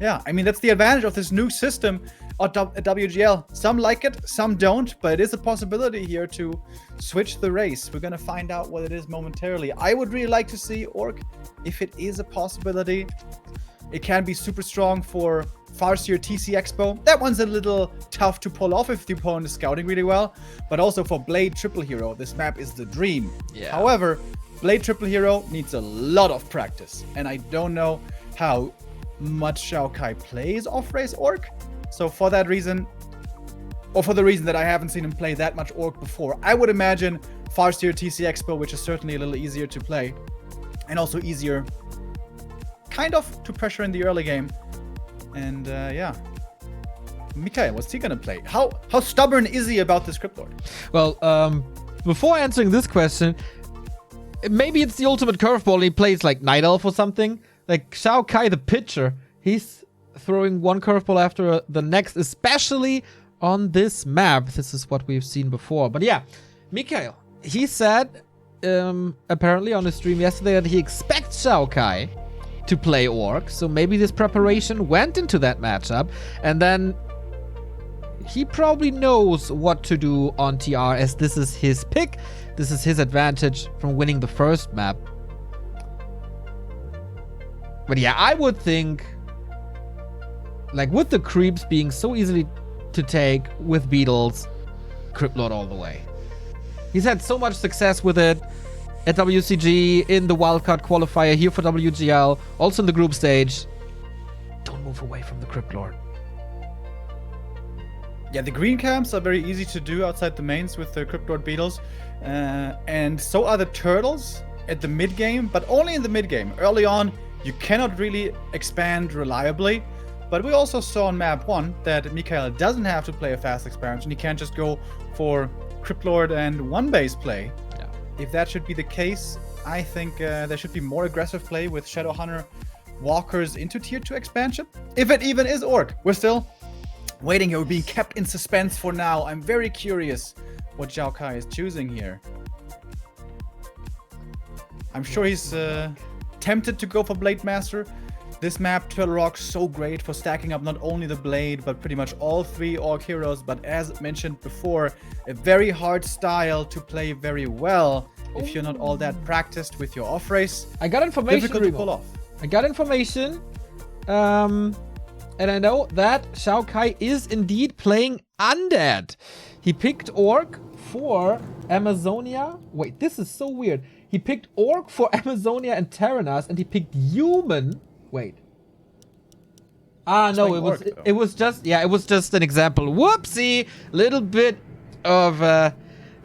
Yeah, I mean, that's the advantage of this new system at WGL. Some like it, some don't, but it is a possibility here to switch the race. We're going to find out what it is momentarily. I would really like to see Orc, if it is a possibility. It can be super strong for Farseer TC Expo. That one's a little tough to pull off if the opponent is scouting really well, but also for Blade Triple Hero, this map is the dream. Yeah. However, Blade Triple Hero needs a lot of practice, and I don't know how much XiaoKai plays off-race Orc. So for that reason, or for the reason that I haven't seen him play that much Orc before, I would imagine Farseer TC Expo, which is certainly a little easier to play, and also easier kind of to pressure in the early game. And yeah, Mikhail, what's he gonna play? How stubborn is he about this Cryptlord? Well, before answering this question, maybe it's the ultimate curveball and he plays like Night Elf or something. Like XiaoKai the pitcher, he's throwing one curveball after the next, especially on this map. This is what we've seen before. But yeah, Mikhail, he said apparently on his stream yesterday that he expects XiaoKai to play Orc, so maybe this preparation went into that matchup, and then he probably knows what to do on TR, as this is his pick, this is his advantage from winning the first map. But yeah, I would think, like with the creeps being so easily to take with Beetles, Cryptlord all the way. He's had so much success with it at WCG, in the wildcard qualifier, here for WGL, also in the group stage. Don't move away from the Cryptlord. Yeah, the green camps are very easy to do outside the mains with the Cryptlord Beetles. And so are the turtles at the mid game, but only in the mid game. Early on, you cannot really expand reliably. But we also saw on map 1 that Mikhail doesn't have to play a fast expansion. He can't just go for Cryptlord and one base play. If that should be the case, I think there should be more aggressive play with Shadowhunter walkers into tier 2 expansion. If it even is Orc. We're still waiting here. We're being kept in suspense for now. I'm very curious what XiaoKai is choosing here. I'm sure he's tempted to go for Blade Master. This map, Turtle Rock, so great for stacking up not only the Blade, but pretty much all 3 Orc heroes. But as mentioned before, a very hard style to play very well if you're not all that practiced with your off-race. I got information, difficult to pull off. I got information, and I know that XiaoKai is indeed playing Undead. He picked Orc for Amazonia. Wait, this is so weird. He picked Orc for Amazonia and Terranas, and he picked Human. Wait. No, it was just an example. Whoopsie! Little bit of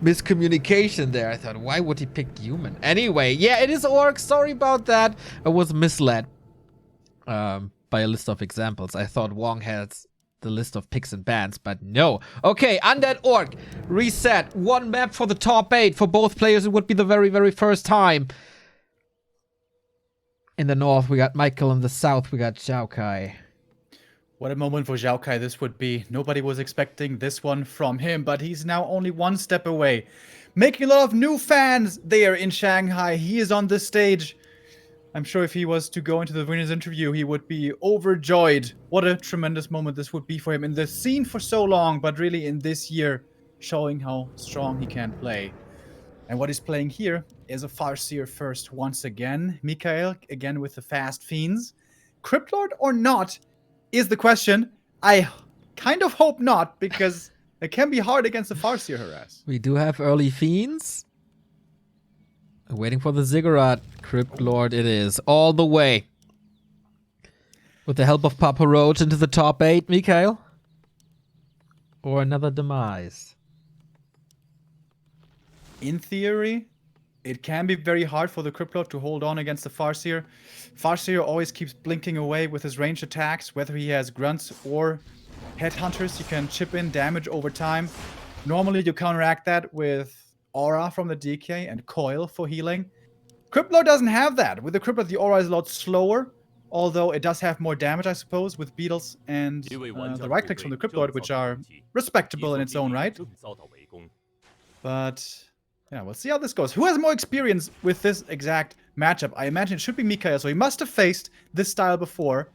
miscommunication there. I thought, why would he pick Human? Anyway, yeah, it is Orc. Sorry about that. I was misled by a list of examples. I thought Wong has the list of picks and bans, but no. Okay, Undead Orc. Reset. One map for the top 8. For both players, it would be the very, very first time. In the north, we got Michael. In the south, we got XiaoKai. What a moment for XiaoKai this would be. Nobody was expecting this one from him, but he's now only one step away. Making a lot of new fans there in Shanghai. He is on this stage. I'm sure if he was to go into the winner's interview, he would be overjoyed. What a tremendous moment this would be for him in the scene for so long, but really in this year, showing how strong he can play. And what he's playing here is a Farseer first once again. Mikhail, again with the fast fiends. Cryptlord or not is the question. I kind of hope not, because It can be hard against the Farseer harass. We do have early Fiends. Waiting for the Ziggurat. Crypt Lord it is. All the way. With the help of Papa Roach into the top 8, Mikhail. Or another demise. In theory, it can be very hard for the Crypt Lord to hold on against the Farseer. Farseer always keeps blinking away with his ranged attacks, whether he has grunts or headhunters. You can chip in damage over time. Normally, you counteract that with Aura from the DK and Coil for healing. Crypt Lord doesn't have that. With the Crypt Lord, the Aura is a lot slower, although it does have more damage, I suppose, with Beetles and the right clicks from the Crypt Lord, which are respectable in its own right. But yeah, we'll see how this goes. Who has more experience with this exact matchup? I imagine it should be Mikhail, so he must have faced this style before.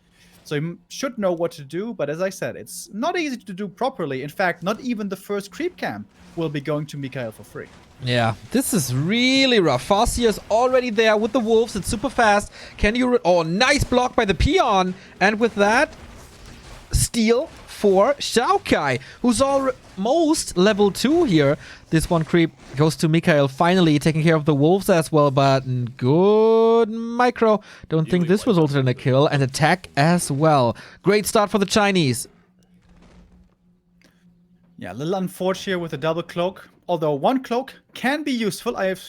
So he should know what to do, but as I said, it's not easy to do properly. In fact, not even the first creep camp will be going to Mikhail for free. Yeah, this is really rough. Farseer is already there with the wolves. It's super fast. Can you... Oh, nice block by the peon. And with that, steal for XiaoKai, who's almost level 2 here. This one creep goes to Mikhail, finally taking care of the wolves as well, but good micro. Don't think this resulted in a kill, and attack as well. Great start for the Chinese. Yeah, a little unfortunate with a double cloak. Although one cloak can be useful. I have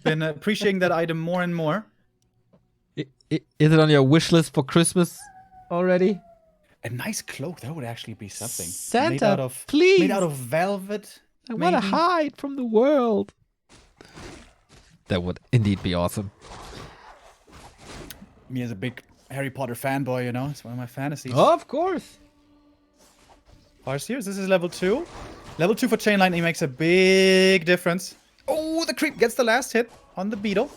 been appreciating that item more and more. Is it on your wish list for Christmas already? A nice cloak, that would actually be something. Santa, please. Made out of velvet. I want to hide from the world. That would indeed be awesome. Me as a big Harry Potter fanboy, you know, it's one of my fantasies. Oh, of course. Farseer, this is level 2. Level 2 for chain lightning makes a big difference. Oh, the creep gets the last hit on the beetle.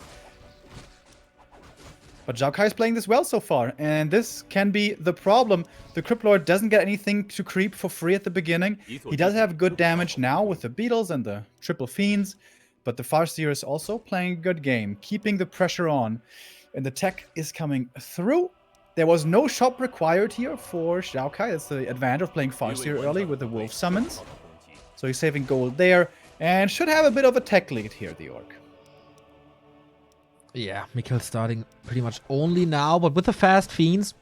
But XiaoKai is playing this well so far, and this can be the problem. The Crypt Lord doesn't get anything to creep for free at the beginning. He does have good damage now with the beetles and the triple fiends, but the Farseer is also playing a good game, keeping the pressure on. And the tech is coming through. There was no shop required here for XiaoKai. That's the advantage of playing Farseer early with the wolf summons. So he's saving gold there, and should have a bit of a tech lead here, the Orc. Yeah, Mikhail starting pretty much only now, but with the fast fiends,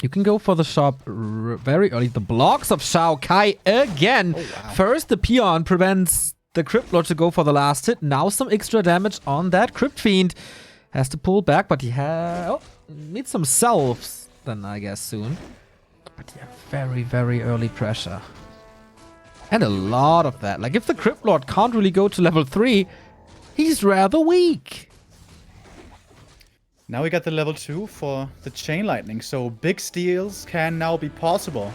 you can go for the shop very early. The blocks of XiaoKai again. Oh, wow. First, the peon prevents the Crypt Lord to go for the last hit. Now some extra damage on that Crypt Fiend. Has to pull back, but he needs some selves then, I guess, soon. But yeah, very, very early pressure. And a lot of that. Like, if the Crypt Lord can't really go to level 3, he's rather weak. Now we got the level 2 for the Chain Lightning, so big steals can now be possible.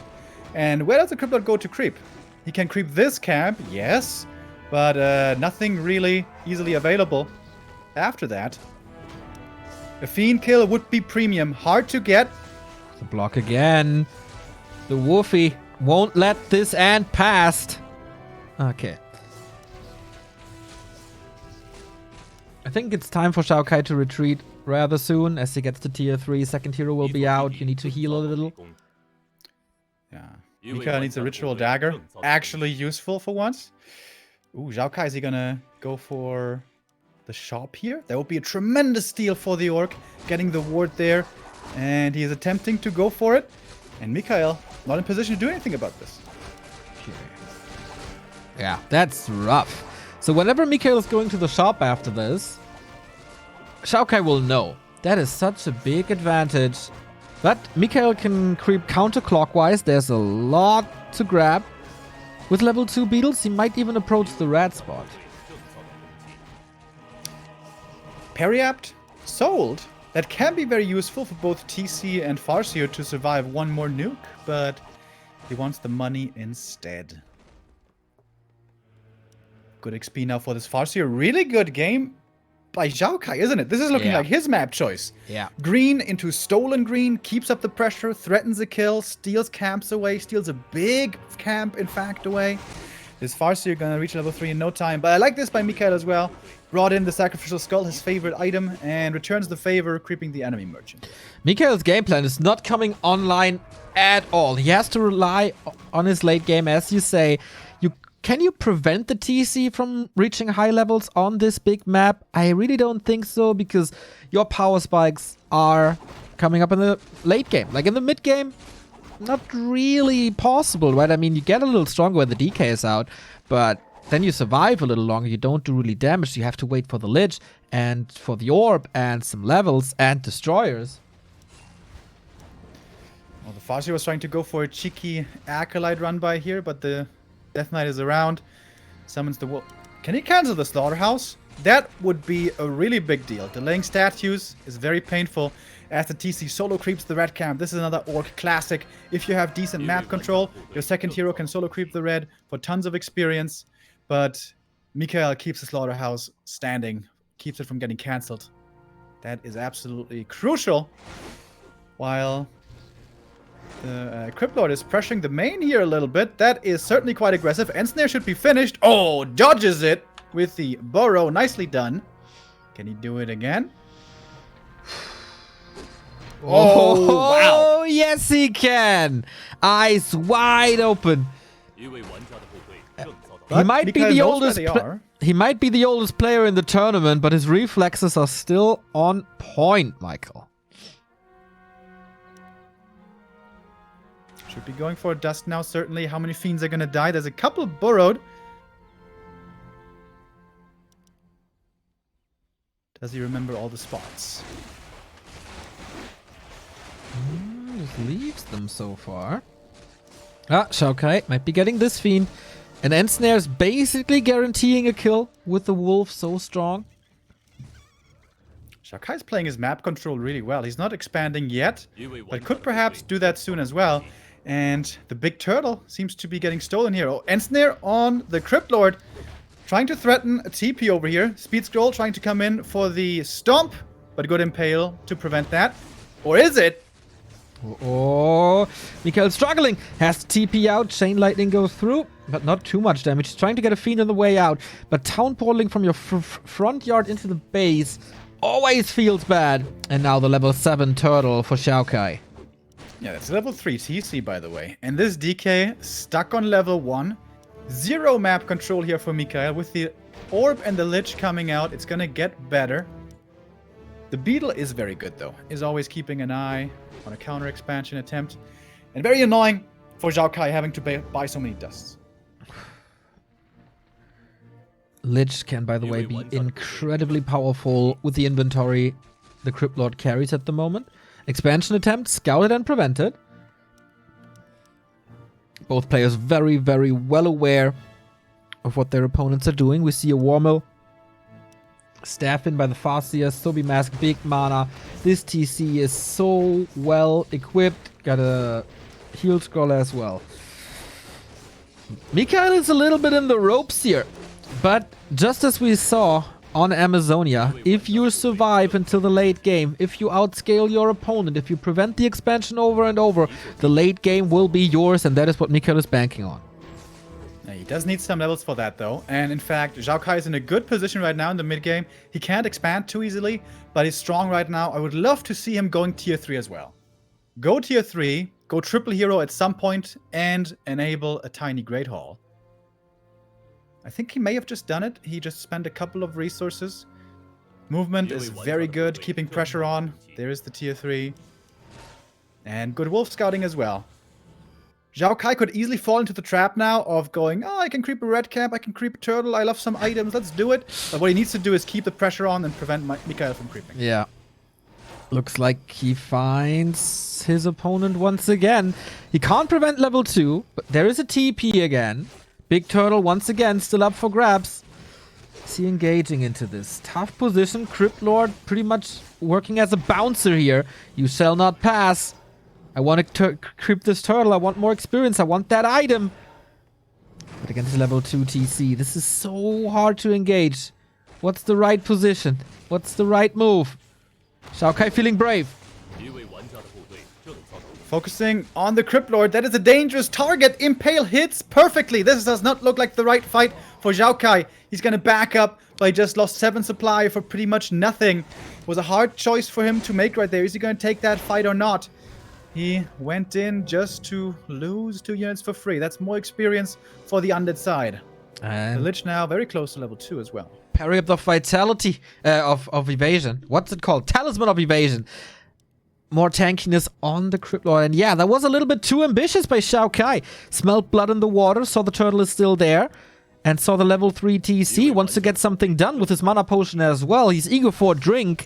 And where does the Crypt Lord go to creep? He can creep this camp, yes, but nothing really easily available after that. A Fiend kill would be premium, hard to get. The block again. The Woofy won't let this end past. Okay. I think it's time for XiaoKai to retreat rather soon as he gets to tier 3. Second hero will be out. You need to heal a little. Yeah. Mika needs a ritual dagger. Actually useful for once. Ooh, XiaoKai, is he gonna go for the shop here? That would be a tremendous steal for the Orc. Getting the ward there. And he is attempting to go for it. And Mikhail not in position to do anything about this. Yeah, that's rough. So whenever Mikhail is going to the shop after this, XiaoKai will know. That is such a big advantage. But Mikhail can creep counterclockwise. There's a lot to grab. With level 2 beetles, he might even approach the red spot. Periapt sold. That can be very useful for both TC and Farseer to survive one more nuke, but he wants the money instead. Good XP now for this Farseer. Really good game by XiaoKai, isn't it? This is looking like his map choice. Yeah. Green into stolen green, keeps up the pressure, threatens a kill, steals camps away, steals a big camp, in fact, away. This Farseer gonna reach level 3 in no time. But I like this by Mikael as well. Brought in the Sacrificial Skull, his favorite item, and returns the favor, creeping the enemy merchant. Mikael's game plan is not coming online at all. He has to rely on his late game, as you say. Can you prevent the TC from reaching high levels on this big map? I really don't think so, because your power spikes are coming up in the late game. Like in the mid game, not really possible, right? I mean, you get a little stronger when the DK is out, but then you survive a little longer. You don't do really damage. You have to wait for the Lich and for the Orb and some levels and destroyers. Well, the Farseer was trying to go for a cheeky Acolyte run by here, but the Death Knight is around. Summons the wolf. Can he cancel the Slaughterhouse? That would be a really big deal. Delaying statues is very painful as the TC solo creeps the red camp. This is another Orc classic. If you have decent map control, your second hero can solo creep the red for tons of experience. But Mikael keeps the Slaughterhouse standing, keeps it from getting cancelled. That is absolutely crucial. While the Crypt Lord is pressuring the main here a little bit. That is certainly quite aggressive. Ensnare should be finished. Oh, dodges it with the burrow. Nicely done. Can he do it again? Oh, wow. Yes, he can. Eyes wide open. He might be the oldest. He might be the oldest player in the tournament, but his reflexes are still on point, Michael. Should be going for a dust now, certainly. How many fiends are going to die? There's a couple burrowed. Does he remember all the spots? Just leaves them so far. XiaoKai might be getting this fiend. And Ensnare's basically guaranteeing a kill with the wolf so strong. XiaoKai's playing his map control really well. He's not expanding yet, but could perhaps do that soon as well. And the big turtle seems to be getting stolen here. Oh, Ensnare on the Crypt Lord, trying to threaten a TP over here. Speed Scroll trying to come in for the stomp, but good Impale to prevent that. Or is it? Oh, Mikael struggling. Has TP out. Chain Lightning goes through, but not too much damage. He's trying to get a fiend on the way out. But Town Portaling from your front yard into the base always feels bad. And now the level 7 turtle for XiaoKai. Yeah, that's level 3 TC, by the way. And this DK stuck on level 1. Zero map control here for Mikael. With the Orb and the Lich coming out, it's gonna get better. The Beetle is very good, though. Is always keeping an eye on a counter expansion attempt. And very annoying for XiaoKai having to buy so many dusts. Lich can, by the way, be incredibly powerful with the inventory the Crypt Lord carries at the moment. Expansion attempt, scouted and prevented. Both players very, very well aware of what their opponents are doing. We see a Warmill staff in by the Farseer, Sobi Mask, big mana. This TC is so well equipped. Got a heal scroll as well. Mikael is a little bit in the ropes here. But just as we saw on Amazonia, if you survive until the late game, if you outscale your opponent, if you prevent the expansion over and over, the late game will be yours, and that is what Mikael is banking on. He does need some levels for that, though. And in fact, XiaoKai is in a good position right now in the mid game. He can't expand too easily, but he's strong right now. I would love to see him going tier 3 as well. Go tier 3, go triple hero at some point, and enable a tiny Great Hall. I think he may have just done it. He just spent a couple of resources. Movement is very good, keeping pressure on. There is the tier 3. And good wolf scouting as well. XiaoKai could easily fall into the trap now of going, oh, I can creep a red camp, I can creep a turtle, I love some items, let's do it. But what he needs to do is keep the pressure on and prevent Mikael from creeping. Yeah. Looks like he finds his opponent once again. He can't prevent level 2, but there is a TP again. Big turtle once again still up for grabs. Is he engaging into this? Tough position. Crypt Lord pretty much working as a bouncer here. You shall not pass. I want to creep this turtle. I want more experience. I want that item. But against level 2 TC, this is so hard to engage. What's the right position? What's the right move? XiaoKai feeling brave. Focusing on the Crypt Lord. That is a dangerous target. Impale hits perfectly. This does not look like the right fight for XiaoKai. He's going to back up, but he just lost 7 supply for pretty much nothing. It was a hard choice for him to make right there. Is he going to take that fight or not? He went in just to lose 2 units for free. That's more experience for the undead side. And the Lich now very close to level 2 as well. parry up the vitality of evasion. What's it called? Talisman of evasion. More tankiness on the Crypt Lord. And yeah, that was a little bit too ambitious by XiaoKai. Smelled blood in the water, saw the turtle is still there, and saw the level 3 TC. Wants to get something done with his mana potion as well. He's eager for a drink.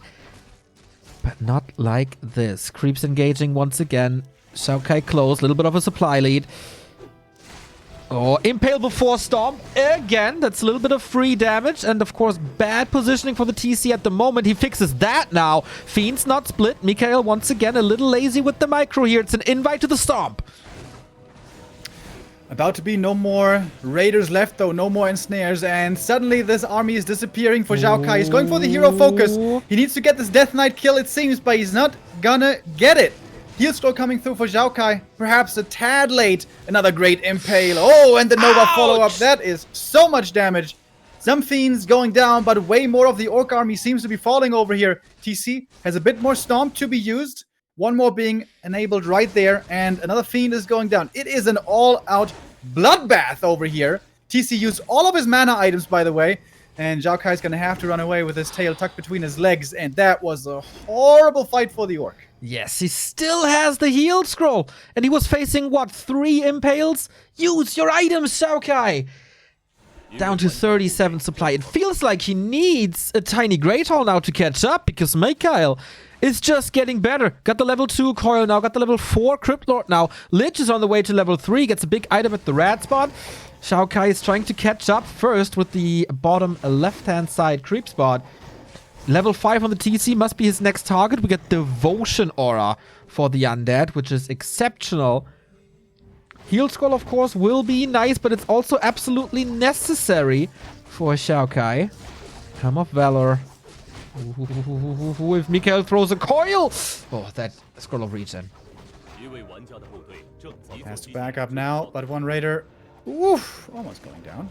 But not like this. Creeps engaging once again. XiaoKai close. A little bit of a supply lead. Oh, Impale before Storm. Again, that's a little bit of free damage. And of course, bad positioning for the TC at the moment. He fixes that now. Fiend's not split. Mikael once again a little lazy with the micro here. It's an invite to the Stomp. About to be no more raiders left though, no more ensnares, and suddenly this army is disappearing for XiaoKai. He's going for the hero focus. He needs to get this Death Knight kill, it seems, but he's not gonna get it. Heal scroll coming through for XiaoKai, perhaps a tad late. Another great Impale. Oh, and the Nova follow-up. That is so much damage. Some Fiends going down, but way more of the Orc army seems to be falling over here. TC has a bit more Stomp to be used. One more being enabled right there, and another Fiend is going down. It is an all-out bloodbath over here. TC used all of his mana items, by the way, and XiaoKai is going to have to run away with his tail tucked between his legs, and that was a horrible fight for the Orc. Yes, he still has the heal scroll, and he was facing, what, 3 Impales? Use your items, XiaoKai! Down to 37 supply. It feels like he needs a tiny Great Hall now to catch up, because Mikael is just getting better. Got the level 2 coil now, got the level 4 Crypt Lord now. Lich is on the way to level 3, gets a big item at the rat spot. XiaoKai is trying to catch up first with the bottom left-hand side creep spot. Level 5 on the TC must be his next target. We get Devotion Aura for the Undead, which is exceptional. Heal Scroll, of course, will be nice, but it's also absolutely necessary for XiaoKai. Helm of Valor. If Mikael throws a coil! Oh, that Scroll of Regen. Has to back up now, but one raider, oof, almost going down.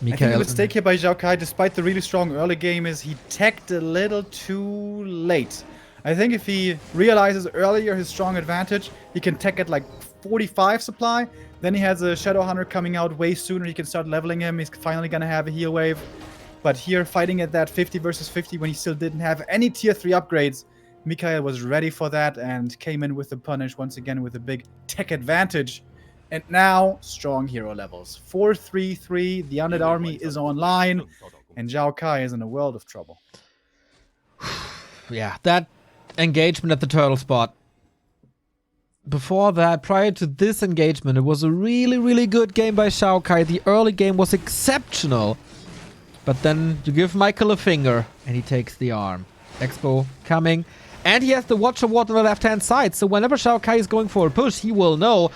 I think the mistake here by XiaoKai, despite the really strong early game, is he teched a little too late. I think if he realizes earlier his strong advantage, he can tech at like 45 supply. Then he has a Shadow Hunter coming out way sooner. He can start leveling him. He's finally going to have a heal wave. But here, fighting at that 50 versus 50 when he still didn't have any tier 3 upgrades, Mikael was ready for that and came in with the punish once again with a big tech advantage. And now, strong hero levels. 4-3-3, the Undead army is online, and XiaoKai is in a world of trouble. Yeah, that engagement at the turtle spot. Before that, prior to this engagement, it was a really, really good game by XiaoKai. The early game was exceptional. But then you give Michael a finger, and he takes the arm. Expo coming. And he has the Watcher Ward on the left-hand side. So whenever XiaoKai is going for a push, he will know.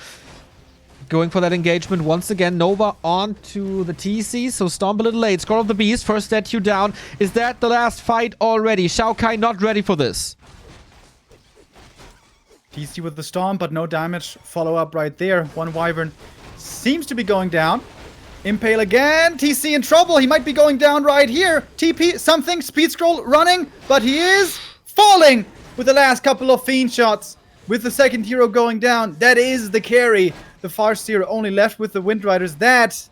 Going for that engagement once again. Nova onto the TC. So Stomp a little late. Scroll of the Beast. First statue down. Is that the last fight already? XiaoKai not ready for this. TC with the Stomp, but no damage. Follow up right there. One Wyvern seems to be going down. Impale again. TC in trouble. He might be going down right here. TP, something. Speed scroll running. But he is falling with the last couple of Fiend shots. With the second hero going down. That is the carry. The Farseer only left with the Windriders. That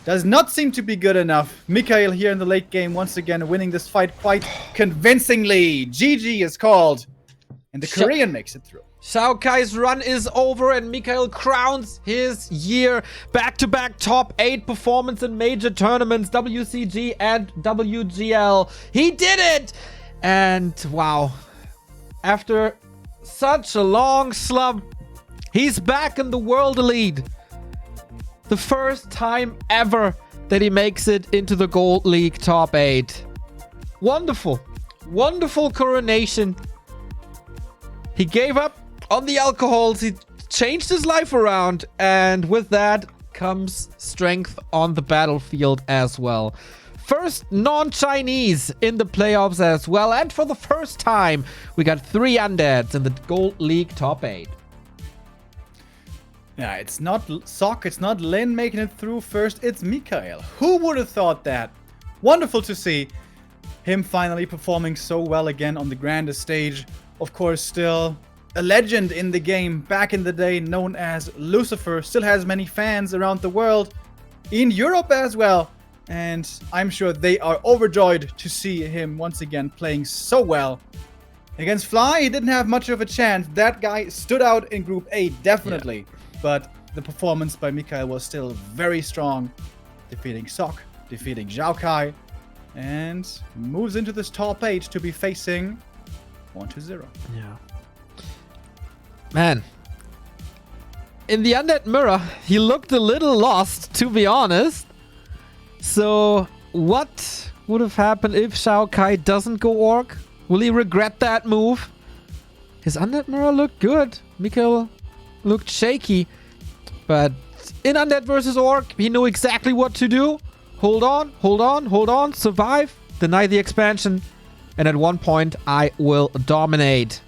does not seem to be good enough. Mikael here in the late game once again winning this fight quite convincingly. GG is called. And the Korean makes it through. XiaoKai's run is over and Mikael crowns his year. Back-to-back top 8 performance in major tournaments, WCG and WGL. He did it! And wow, after such a long slump, he's back in the World Elite. The first time ever that he makes it into the Gold League top 8. Wonderful. Wonderful coronation. He gave up on the alcohols. He changed his life around. And with that comes strength on the battlefield as well. first non-Chinese in the playoffs as well. And for the first time, we got 3 undeads in the Gold League top 8. Yeah, it's not Sok, it's not Lin making it through first, it's Mikael. Who would have thought that? Wonderful to see him finally performing so well again on the grandest stage. Of course, still a legend in the game, back in the day known as Lucifer, still has many fans around the world, in Europe as well. And I'm sure they are overjoyed to see him once again playing so well. Against Fly, he didn't have much of a chance. That guy stood out in Group A, definitely. Yeah. But the performance by Mikael was still very strong, defeating Sok, defeating XiaoKai, and moves into this top 8 to be facing 1-0. Yeah. Man. In the Undead Mirror, he looked a little lost, to be honest. So, what would have happened if XiaoKai doesn't go Orc? Will he regret that move? His Undead Mirror looked good. Mikael looked shaky. But in Undead versus Orc, he knew exactly what to do. Hold on, hold on, hold on, survive, deny the expansion, and at one point, I will dominate.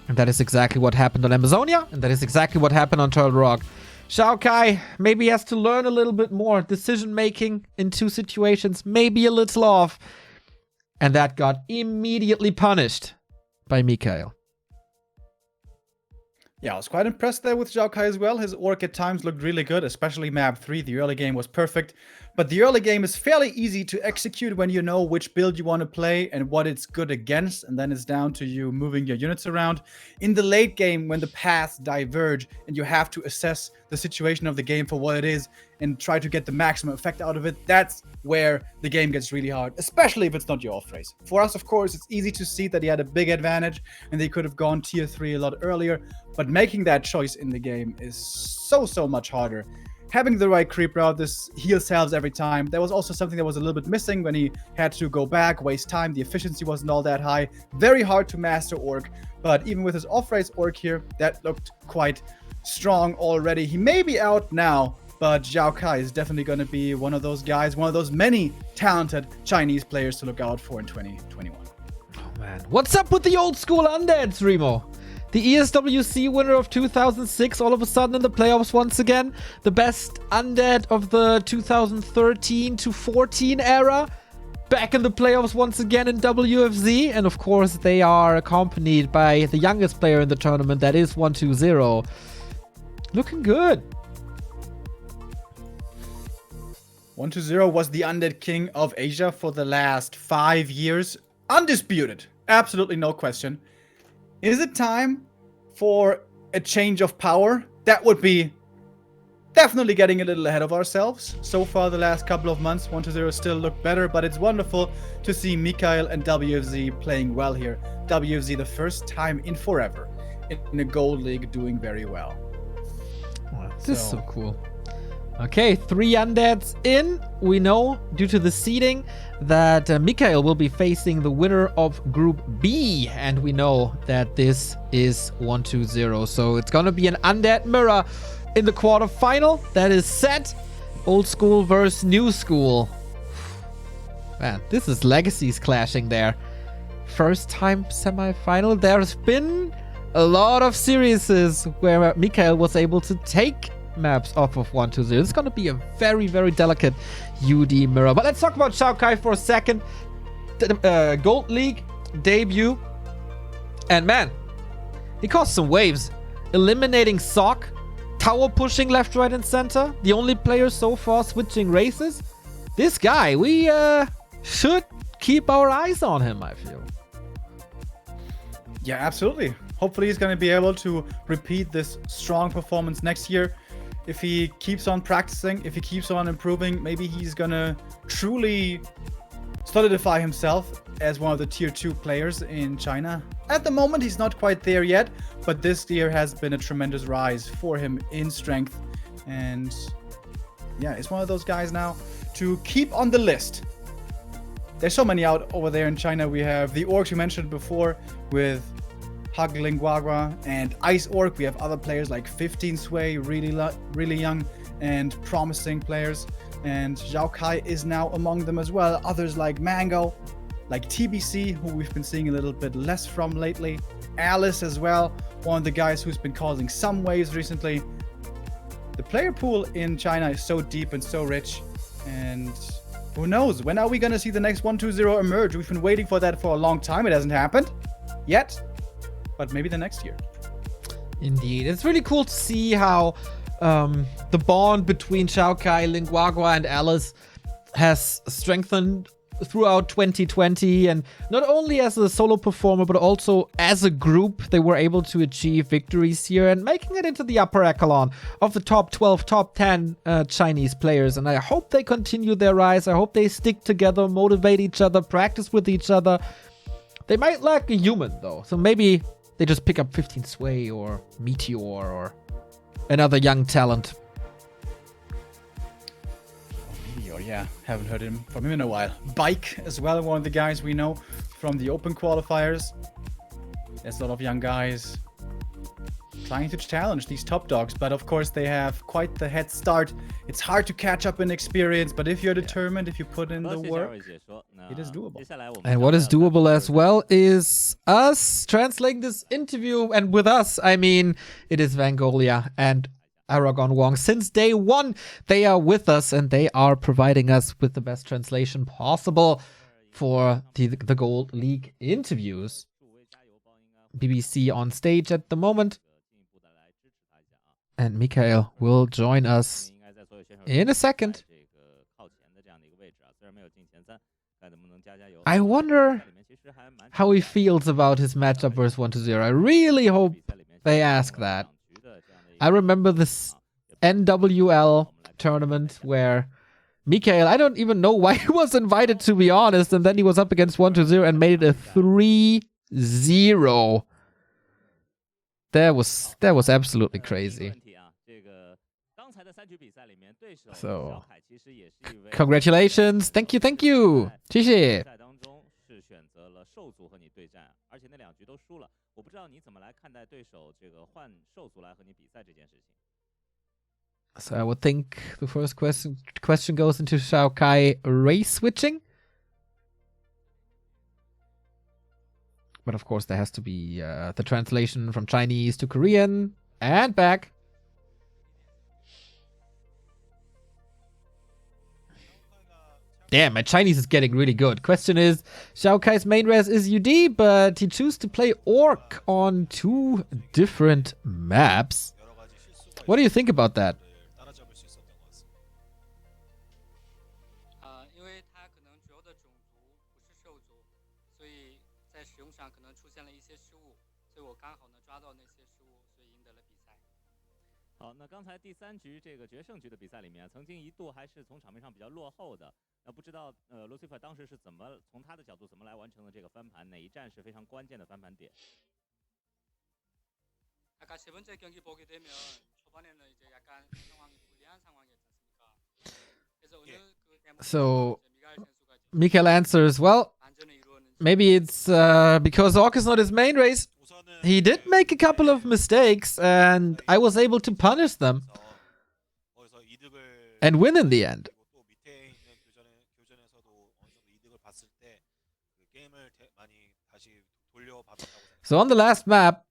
And that is exactly what happened on Amazonia, and that is exactly what happened on Turtle Rock. XiaoKai maybe has to learn a little bit more decision-making in 2 situations, maybe a little off. And that got immediately punished by Mikael. Yeah, I was quite impressed there with XiaoKai as well. His Orc at times looked really good, especially map 3. The early game was perfect. But the early game is fairly easy to execute when you know which build you want to play and what it's good against. And then it's down to you moving your units around. In the late game, when the paths diverge and you have to assess the situation of the game for what it is and try to get the maximum effect out of it, that's where the game gets really hard, especially if it's not your off race. For us, of course, it's easy to see that he had a big advantage and they could have gone tier 3 a lot earlier. But making that choice in the game is so much harder. Having the right creep route, this heal salves every time. There was also something that was a little bit missing when he had to go back, waste time. The efficiency wasn't all that high. Very hard to master Orc. But even with his off-race Orc here, that looked quite strong already. He may be out now, but XiaoKai is definitely going to be one of those guys, one of those many talented Chinese players to look out for in 2021. Oh man. What's up with the old school undeads, Remo? The ESWC winner of 2006 all of a sudden in the playoffs once again. The best undead of the 2013 to 14 era. Back in the playoffs once again in WFZ. And of course they are accompanied by the youngest player in the tournament, that is 120. Looking good. 120 was the undead king of Asia for the last 5 years. Undisputed. Absolutely no question. Is it time for a change of power? That would be definitely getting a little ahead of ourselves. So far, the last couple of months, 120 still look better, but it's wonderful to see Mikael and WFZ playing well here. WFZ, the first time in forever in a Gold League, doing very well. Wow, this is so cool. Okay, 3 undeads in. We know, due to the seeding, that Mikael will be facing the winner of Group B. And we know that this is 120. So it's going to be an undead mirror in the quarterfinal. That is set. Old school versus new school. Man, this is legacies clashing there. First time semi-final. There's been a lot of series where Mikael was able to take maps off of 120. It's going to be a very, very delicate UD mirror. But let's talk about XiaoKai for a second. Gold League debut. And man, he caused some waves. Eliminating Sok. Tower pushing left, right, and center. The only player so far switching races. This guy, we should keep our eyes on him, I feel. Yeah, absolutely. Hopefully he's going to be able to repeat this strong performance next year. If he keeps on practicing, if he keeps on improving, maybe he's gonna truly solidify himself as one of the tier 2 players in China. At the moment, he's not quite there yet, but this year has been a tremendous rise for him in strength. And yeah, he's one of those guys now to keep on the list. There's so many out over there in China. We have the orcs you mentioned before with Haglingguagua and Ice Orc. We have other players like 15 Sway, really young, and promising players. And XiaoKai is now among them as well. Others like Mango, like TBC, who we've been seeing a little bit less from lately. Alice as well, one of the guys who's been causing some waves recently. The player pool in China is so deep and so rich. And who knows? When are we going to see the next 1-2-0 emerge? We've been waiting for that for a long time. It hasn't happened yet, but maybe the next year. Indeed. It's really cool to see how the bond between XiaoKai, Linguagua, and Alice has strengthened throughout 2020, and not only as a solo performer but also as a group they were able to achieve victories here and making it into the upper echelon of the top 12, top 10 Chinese players. And I hope they continue their rise. I hope they stick together, motivate each other, practice with each other. They might lack a human though, so maybe they just pick up 15 Sway or Meteor or another young talent. Yeah, haven't heard from him in a while. Bike as well, one of the guys we know from the open qualifiers. There's a lot of young guys trying to challenge these top dogs, but of course they have quite the head start. It's hard to catch up in experience, but if you're determined, if you put in the work, it is doable. And what is doable as well is us translating this interview, and with us, I mean, it is Vangolia and Aragon Wong. Since day one, they are with us and they are providing us with the best translation possible for the Gold League interviews. BBC on stage at the moment. And Mikhail will join us in a second. I wonder how he feels about his matchup versus 1-0. I really hope they ask that. I remember this NWL tournament where Mikhail, I don't even know why he was invited, to be honest, and then he was up against 1-0 and made it a 3-0. That was absolutely crazy. So, congratulations. Thank you. 谢谢。So I would think the first question goes into XiaoKai race switching. But of course there has to be the translation from Chinese to Korean and back. Damn, my Chinese is getting really good. Question is, XiaoKai's main res is UD, but he chose to play ORC on 2 different maps. What do you think about that? So Mikhail answers, well, maybe it's because ORC is not his main race. He did make a couple of mistakes and I was able to punish them and win in the end. So on the last map,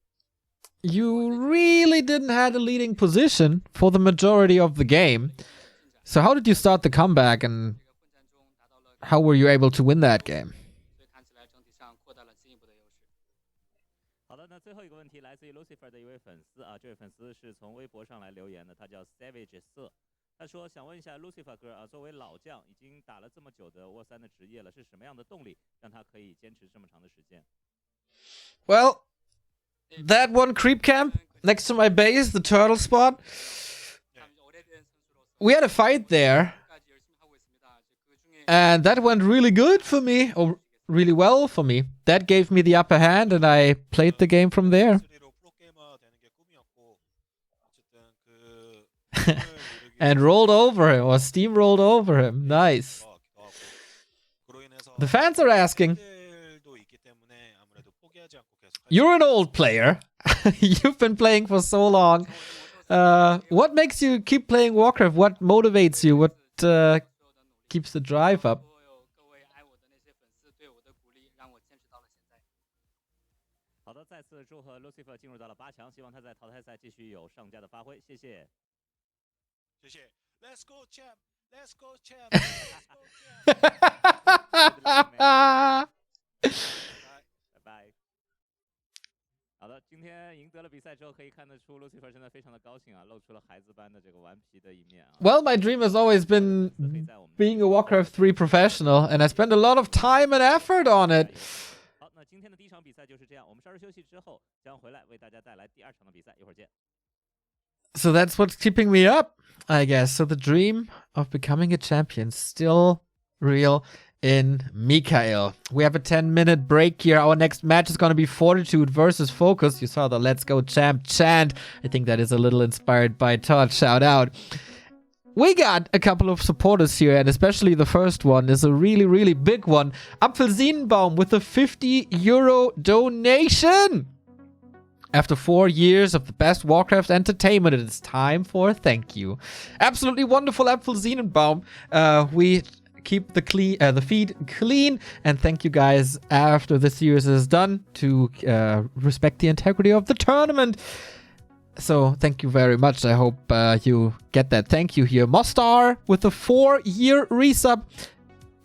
you really didn't have a leading position for the majority of the game. So how did you start the comeback and how were you able to win that game? 最后一个问题来自于 Lucifer 的一位粉丝啊，这位粉丝是从微博上来留言的，他叫 Savage 色。他说想问一下 Lucifer 哥啊，作为老将，已经打了这么久的沃3的职业了，是什么样的动力让他可以坚持这么长的时间 ？Well, that one creep camp next to my base, the turtle spot. We had a fight there, and that went really good for me, or really well for me. That gave me the upper hand and I played the game from there. And rolled over him, or steamrolled over him. Nice. The fans are asking, you're an old player. You've been playing for so long. What makes you keep playing Warcraft? What motivates you? What keeps the drive up? 好的，再次祝贺 Lucifer 进入到了8强，希望他在淘汰赛继续有上佳的发挥，谢谢。谢谢。Let's go champ, let's go champ, let's go champ. 拜拜。好的，今天赢得了比赛之后，可以看得出 Lucifer 真的非常的高兴啊，露出了孩子般的这个顽皮的一面啊。Well, my dream has always been being a Warcraft 3 professional, and I spent a lot of time and effort on it. 好，那今天的第一场比赛就是这样，我们稍事休息之后将回来为大家带来第2场的比赛，一会儿见。So that's what's keeping me up, I guess. So the dream of becoming a champion still real in Mikael. We have a 10-minute break here. Our next match is going to be Fortitude versus Focus. You saw the Let's Go Champ chant. I think that is a little inspired by Todd. Shout out. We got a couple of supporters here, and especially the first one is a really, really big one. Apfelsinenbaum with a €50 donation. After 4 years of the best Warcraft entertainment, it is time for a thank you. Absolutely wonderful, Apfelsinenbaum. We keep the feed clean, and thank you guys after the series is done to respect the integrity of the tournament. So thank you very much. I hope you get that thank you here. Mostar with a 4-year resub.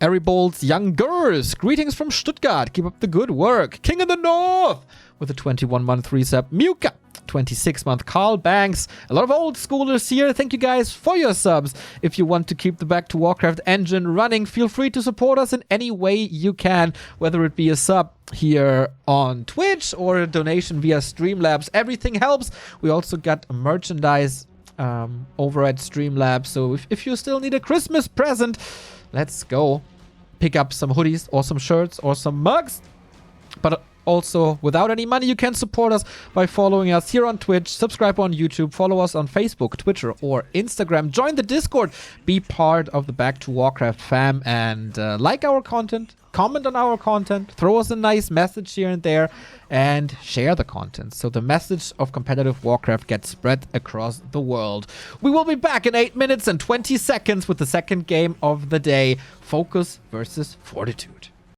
Aribolds Youngers, greetings from Stuttgart. Keep up the good work. King of the North with a 21-month resub. Muka, 26-month. Carl Banks. A lot of old schoolers here. Thank you guys for your subs. If you want to keep the Back to Warcraft engine running, feel free to support us in any way you can, whether it be a sub here on Twitch or a donation via Streamlabs. Everything helps. We also got merchandise over at Streamlabs. So if you still need a Christmas present, let's go pick up some hoodies or some shirts or some mugs. But also, without any money, you can support us by following us here on Twitch, subscribe on YouTube, follow us on Facebook, Twitter, or Instagram. Join the Discord, be part of the Back to Warcraft fam, and like our content, comment on our content, throw us a nice message here and there, and share the content so the message of competitive Warcraft gets spread across the world. We will be back in 8 minutes and 20 seconds with the second game of the day, Focus versus Fortitude.